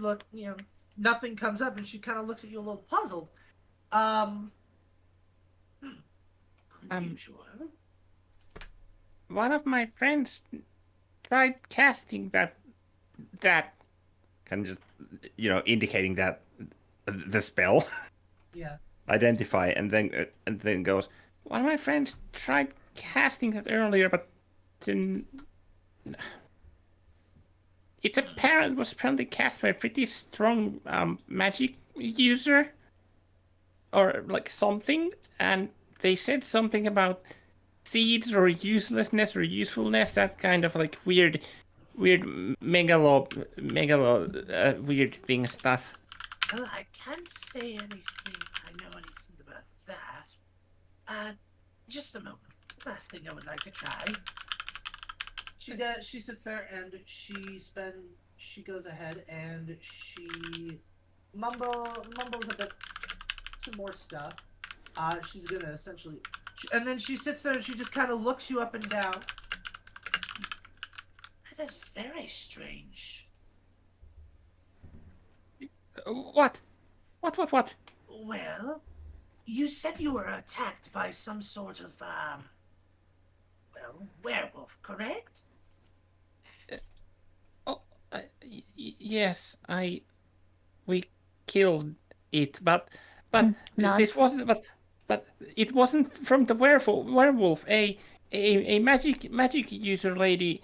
nothing comes up, and she kind of looks at you a little puzzled. Unusual.
One of my friends tried casting that.
Kind of just, indicating that the spell
Yeah.
identify, and then goes,
One of my friends tried casting that earlier, but didn't. It was apparently cast by a pretty strong magic user, or like something, and they said something about seeds or uselessness or usefulness, that kind of like weird megalo weird thing stuff.
Well, I can't say anything. I know anything about that. Just a moment. Last thing I would like to try. She sits there and she goes ahead and she mumbles a bit, some more stuff. She's gonna essentially, and then she sits there and she just kind of looks you up and down. That is very strange.
What?
Well, you said you were attacked by some sort of, werewolf, correct?
Yes, we killed it, but this
Nice.
wasn't. But it wasn't from the werewolf. A magic user lady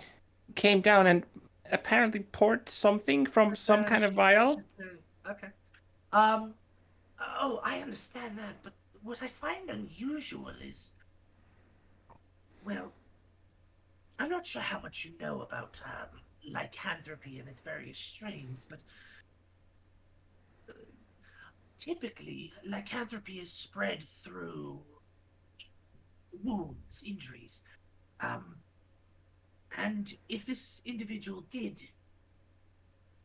came down and apparently poured something from some kind of vial.
Okay. Oh, I understand that, but what I find unusual is, well, I'm not sure how much you know about, lycanthropy and its various strains, but typically, lycanthropy is spread through wounds, injuries. And if this individual did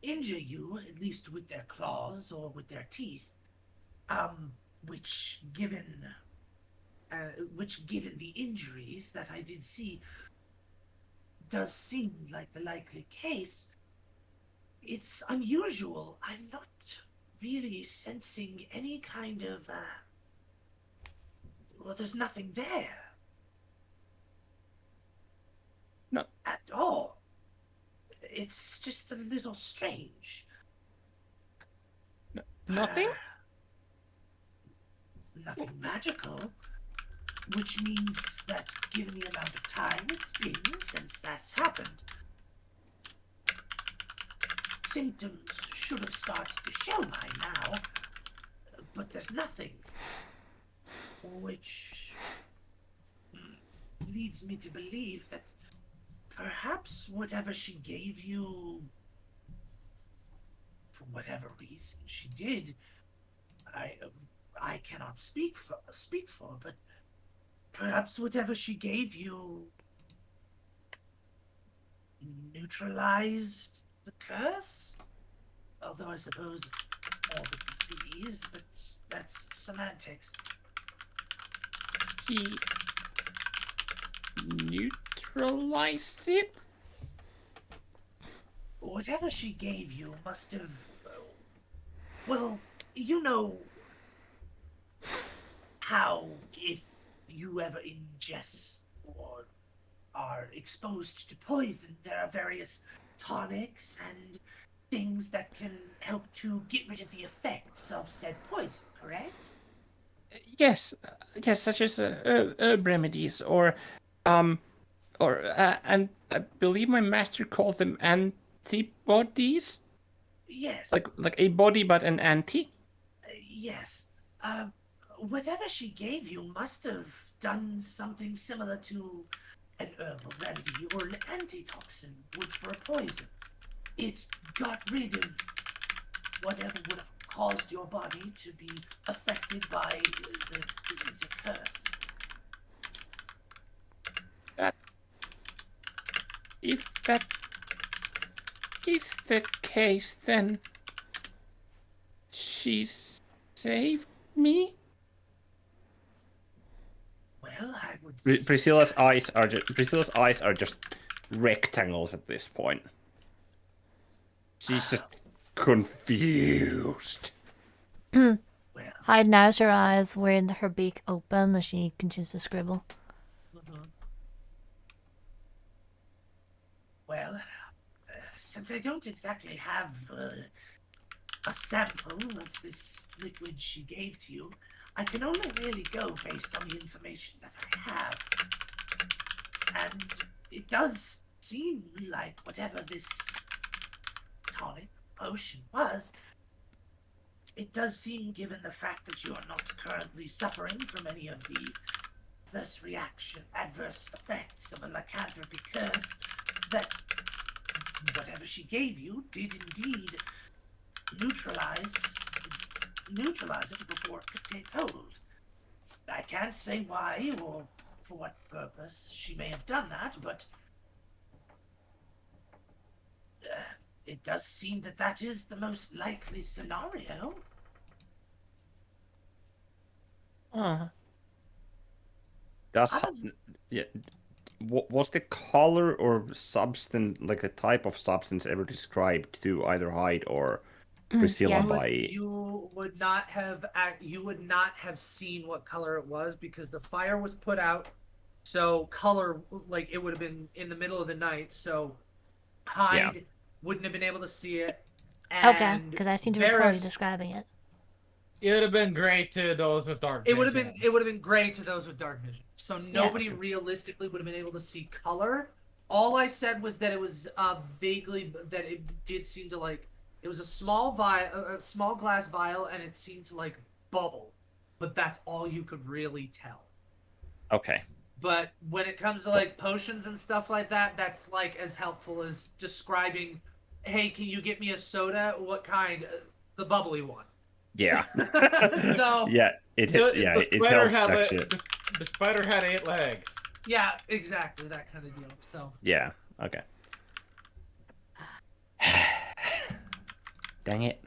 injure you, at least with their claws or with their teeth, which given the injuries that I did see, does seem like the likely case, it's unusual. I'm not really sensing any kind of, there's nothing there.
No.
At all. It's just a little strange.
Nothing?
Nothing magical. Which means that given the amount of time it's been since that's happened, symptoms should have started to show by now, but there's nothing. Which leads me to believe that perhaps whatever she gave you, for whatever reason she did, I cannot speak for, but perhaps whatever she gave you neutralized the curse? Although I suppose more the disease, but that's semantics.
He neutralized it?
Whatever she gave you must have... Well, you know how if you ever ingest or are exposed to poison, there are various tonics and things that can help to get rid of the effects of said poison, correct?
Yes, such as herb remedies, or and I believe my master called them antibodies.
Yes.
Like a body but an anti.
Yes. Whatever she gave you must have done something similar to an herbal remedy or an antitoxin would for a poison. It got rid of whatever would have caused your body to be affected by the disease or curse.
If that is the case, then she saved me?
Well, I would.
Priscilla's eyes are just rectangles at this point. She's just confused.
Well,
Hyde narrows her eyes with her beak open as she continues to scribble.
well, since I don't exactly have a sample of this liquid she gave to you, I can only really go based on the information that I have. And it does seem like whatever this tonic potion was, it does seem, given the fact that you are not currently suffering from any of the adverse effects of a lycanthropy curse, that whatever she gave you did indeed neutralize it before it could take hold. I can't say why or for what purpose she may have done that, but it does seem that that is the most likely scenario.
Was the color or substance, like the type of substance, ever described to either Hyde or Priscilla
yes.
by?
You would not have seen what color it was because the fire was put out. So color, like it would have been in the middle of the night. So Hyde wouldn't have been able to see it. And
Okay, because I seem to recall you
Varys-
describing it.
It would have been great to those with dark
It
vision.
would have been gray to those with dark vision. So nobody realistically would have been able to see color. All I said was that it was vaguely that it did seem to like it was a small small glass vial, and it seemed to like bubble. But that's all you could really tell.
Okay.
But when it comes to like potions and stuff like that, that's like as helpful as describing, hey, can you get me a soda? What kind? The bubbly one.
Yeah.
So
Yeah. It helps actually.
The spider had 8 legs.
yeah, exactly that kind of deal. So
Yeah. Okay. Dang it.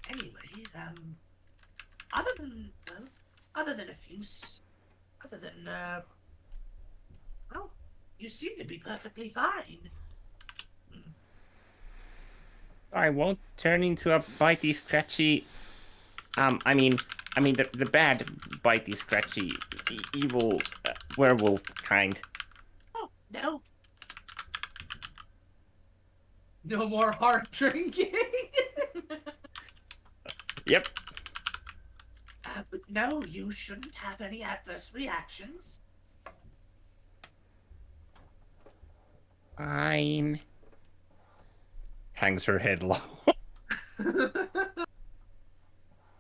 anyway, well, you seem to be perfectly fine.
I won't turn into a bitey, scratchy. I mean the bad bitey, scratchy, evil werewolf kind.
Oh no. No more hard drinking.
Yep.
But no, you shouldn't have any adverse reactions.
Fine.
Hangs her head low.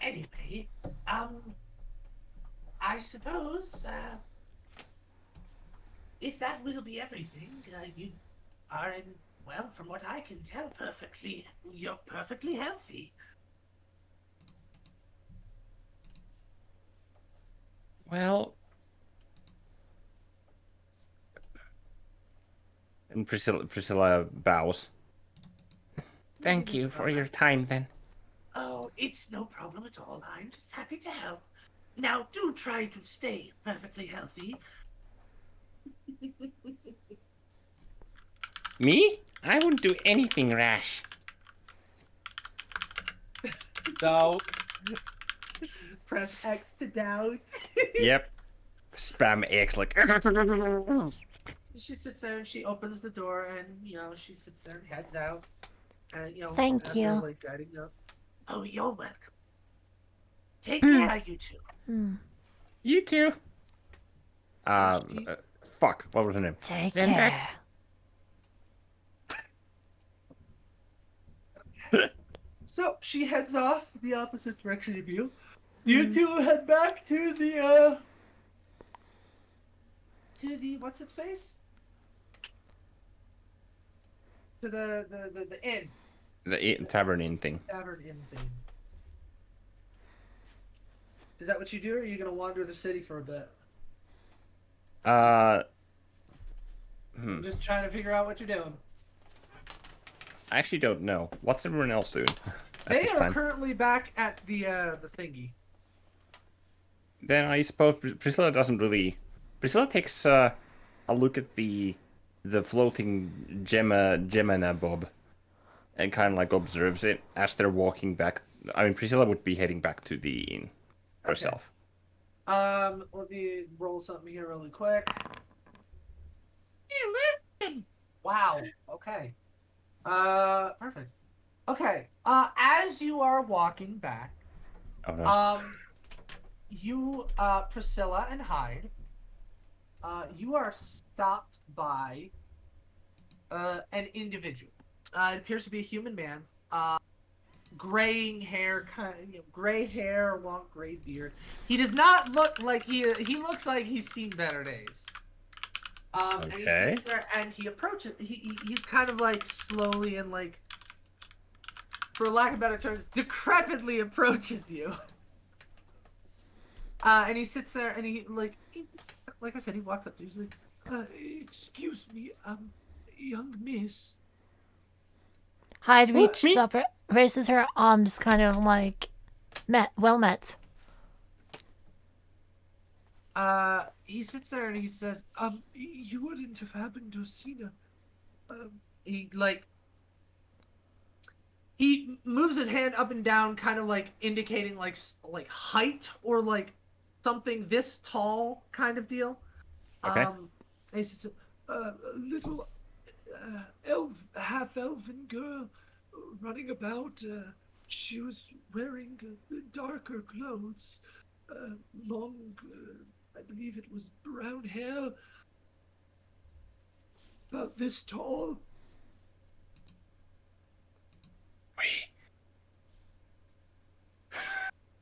Anyway, I suppose, if that will be everything, you are in, well, from what I can tell, you're perfectly healthy.
Well,
And Priscilla bows.
thank you for your time then.
Oh, it's no problem at all. I'm just happy to help. Now, do try to stay perfectly healthy.
Me? I wouldn't do anything rash.
So,
Press X to doubt.
Yep. Spam X like.
She sits there and she opens the door and, she sits there and heads out. And,
Thank
as
you.
they're, like, guiding up. Oh, you're welcome. Take care, you two.
You too.
Fuck. What was her name?
Take
Then
care.
So she heads off the opposite direction of you. You two head back to the what's its face? To the inn.
The tavern inn thing.
Tavern inn thing. Is that what you do, or are you gonna wander the city for a bit? I'm just trying to figure out what you're doing.
I actually don't know. What's everyone else doing? at
They
this
are
time?
currently back at the thingy.
Then I suppose Priscilla doesn't really Priscilla takes a look at the floating Gemina bob and kind of like observes it as they're walking back. I mean, Priscilla would be heading back to the inn herself.
Let me roll something here really quick.
Hey, listen!
Wow. Okay. Perfect. Okay. As you are walking back,
Oh, no.
you, Priscilla and Hyde, you are stopped by, an individual. It appears to be a human man. Graying hair, gray hair, long gray beard. He does not look like he looks like he's seen better days. And he
Okay.
sits there and he approaches. He kind of like slowly and like, for lack of better terms, decrepitly approaches you. And he sits there and he like I said, he walks up to you. He's like, "Excuse me, young miss."
Hyde reaches up, raises her arm, just kind of like, well met.
He sits there and he says, "You wouldn't have happened to have seen her." He moves his hand up and down, kind of like indicating like height or like something this tall kind of deal.
Okay.
And he says, "A little half elven girl running about. She was wearing darker clothes, long, I believe it was brown hair, about this tall."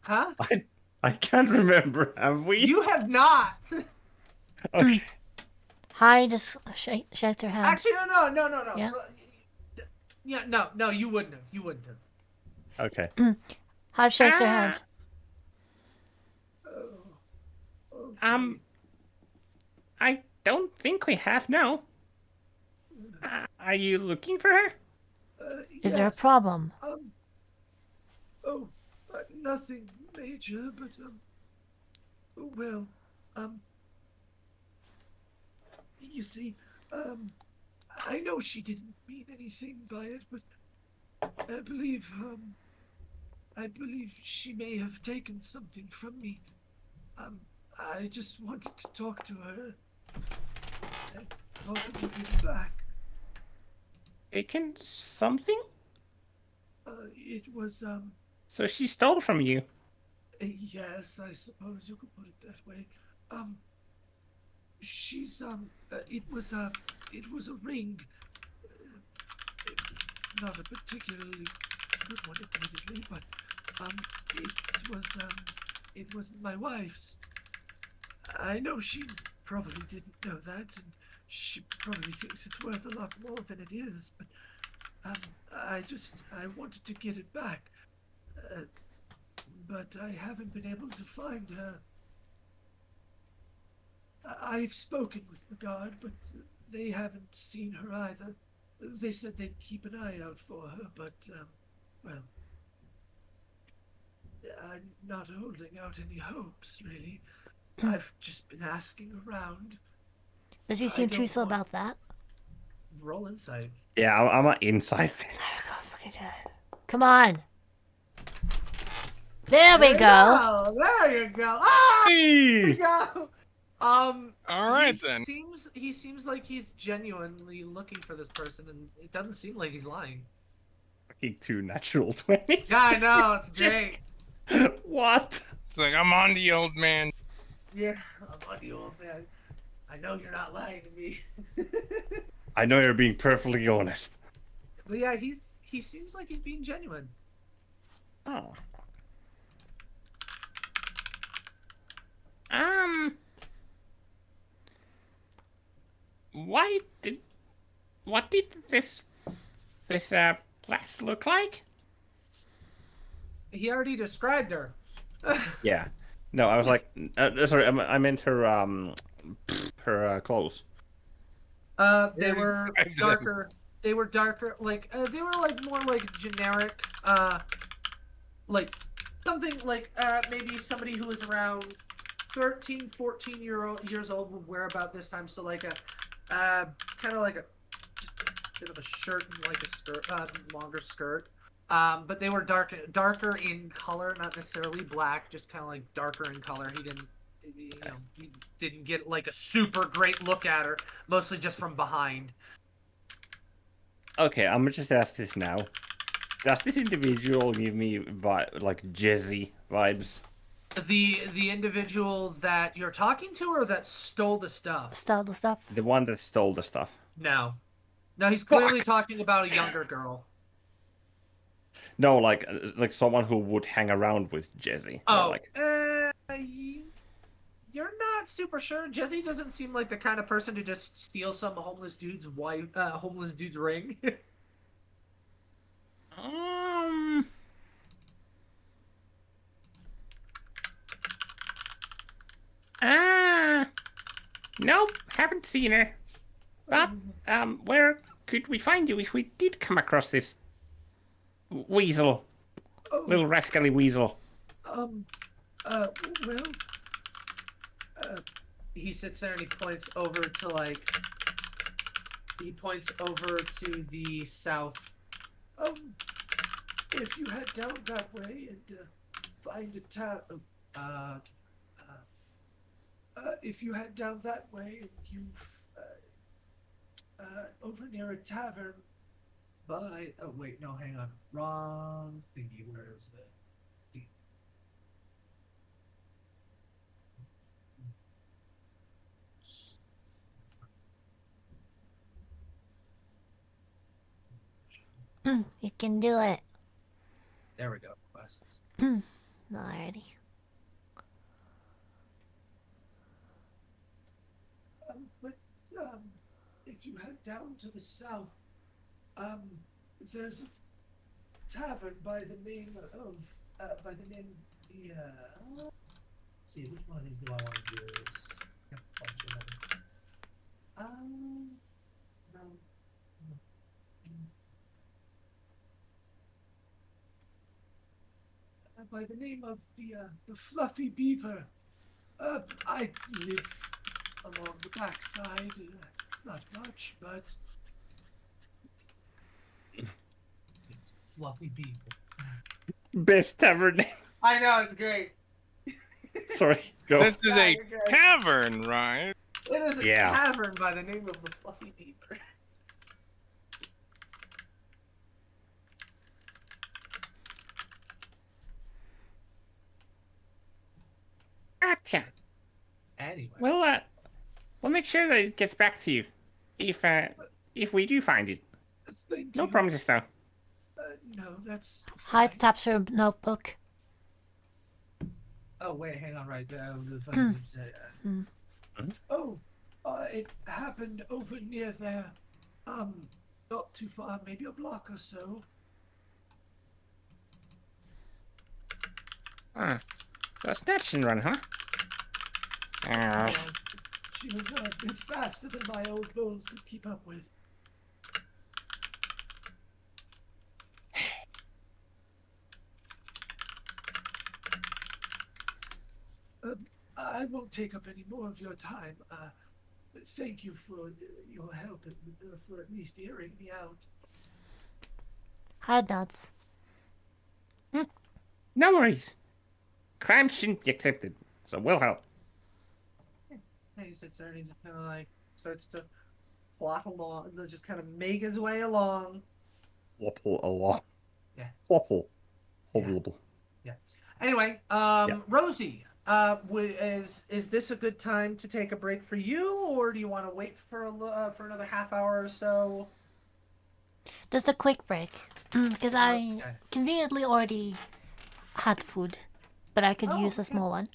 Huh?
I can't remember. Have we?
You have not.
Okay.
Hyde just shakes her hand.
Actually, no.
Yeah?
Yeah, no, you wouldn't have. You wouldn't have.
Okay.
Hyde shakes her hand.
I don't think we have, no. Are you looking for her?
Is there a
Yes.
problem?
Nothing major, but well, you see, I know she didn't mean anything by it, but I believe she may have taken something from me. I just wanted to talk to her and possibly give it back.
Taken something?
It was,
So she stole from you.
yes, I suppose you could put it that way. She's, it was a ring. Not a particularly good one, admittedly, but, it was my wife's. I know she probably didn't know that, and she probably thinks it's worth a lot more than it is, but, I wanted to get it back. But I haven't been able to find her. I've spoken with the guard, but they haven't seen her either. They said they'd keep an eye out for her, but, well, I'm not holding out any hopes, really. I've just been asking around.
Does he seem truthful about that?
Roll insight.
Yeah, I'm an inside.
Oh, fucking good. Come on. There we go.
There you go. Ah! There you
Hey!
go.
All right
he
then.
He seems like he's genuinely looking for this person, and it doesn't seem like he's lying.
Fucking 2 natural 20s.
Yeah, I know. It's great.
What?
It's like, I'm on to you, old man.
Yeah, I'm on you, old man. I know you're not lying to me.
I know you're being perfectly honest.
But yeah, he seems like he's being genuine.
Oh.
What did this class look like?
He already described her.
Yeah. No, I was like, sorry, I meant her clothes.
They were
described them.
darker. They were darker, like they were like more like generic, like something like maybe somebody who was around 13, 14 years old would wear about this time. So like a, kind of like a, just a bit of a shirt and like a skirt, longer skirt. But they were darker in color, not necessarily black, just kind of like darker in color. He didn't get like a super great look at her, mostly just from behind.
Okay, I'm gonna just ask this now. Does this individual give me like Jezzy vibes?
The individual that you're talking to, or that stole the stuff?
Stole the stuff.
The one that stole the stuff.
No, he's clearly talking about a younger girl.
No, like someone who would hang around with Jezzy.
Oh,
Like...
you're not super sure. Jesse doesn't seem like the kind of person to just steal some homeless dude's ring.
Nope, haven't seen her. But, where could we find you if we did come across this weasel? Little rascally weasel.
Well, he sits there and he points over to the south. If you head down that way and find a town, if you head down that way and you over near a tavern by, oh wait, no, hang on, wrong thingy. Where is it?
You can do it.
There we go. Quests.
Alrighty.
But if you head down to the south, there's a tavern by the name of let's see, which one of these do I want to use? Got a bunch of them. No. By the name of the Fluffy Beaver. I live along the backside. Not much, but it's Fluffy Beaver.
Best tavern name.
I know, it's great.
Sorry, go.
This is a tavern, right?
It is a tavern by the name of the Fluffy Beaver.
Gotcha.
Anyway.
Well, we'll make sure that it gets back to you if we do find it.
Thank
No
you.
promises, though.
No, that's.
Hide taps her notebook.
Oh wait, hang on, right there.
Hmm.
Oh, it happened over near there. Not too far, maybe a block or so.
So snatch and run, huh?
Yeah, she was a bit faster than my old bones could keep up with. I won't take up any more of your time. Thank you for your help and for at least hearing me out.
Hide nuts.
No worries. Crime shouldn't be accepted, so we'll help.
And he sits there and he just kind of like starts to plot along, just kind of make his way along.
Wobble a lot.
Yeah.
Wobble.
Yeah.
Wobble.
Yeah. Anyway, Rosie, is this a good time to take a break for you, or do you want to wait for another half hour or so?
Just a quick break, because I
Okay.
conveniently already had food, but I could
Oh,
use a
okay.
small one.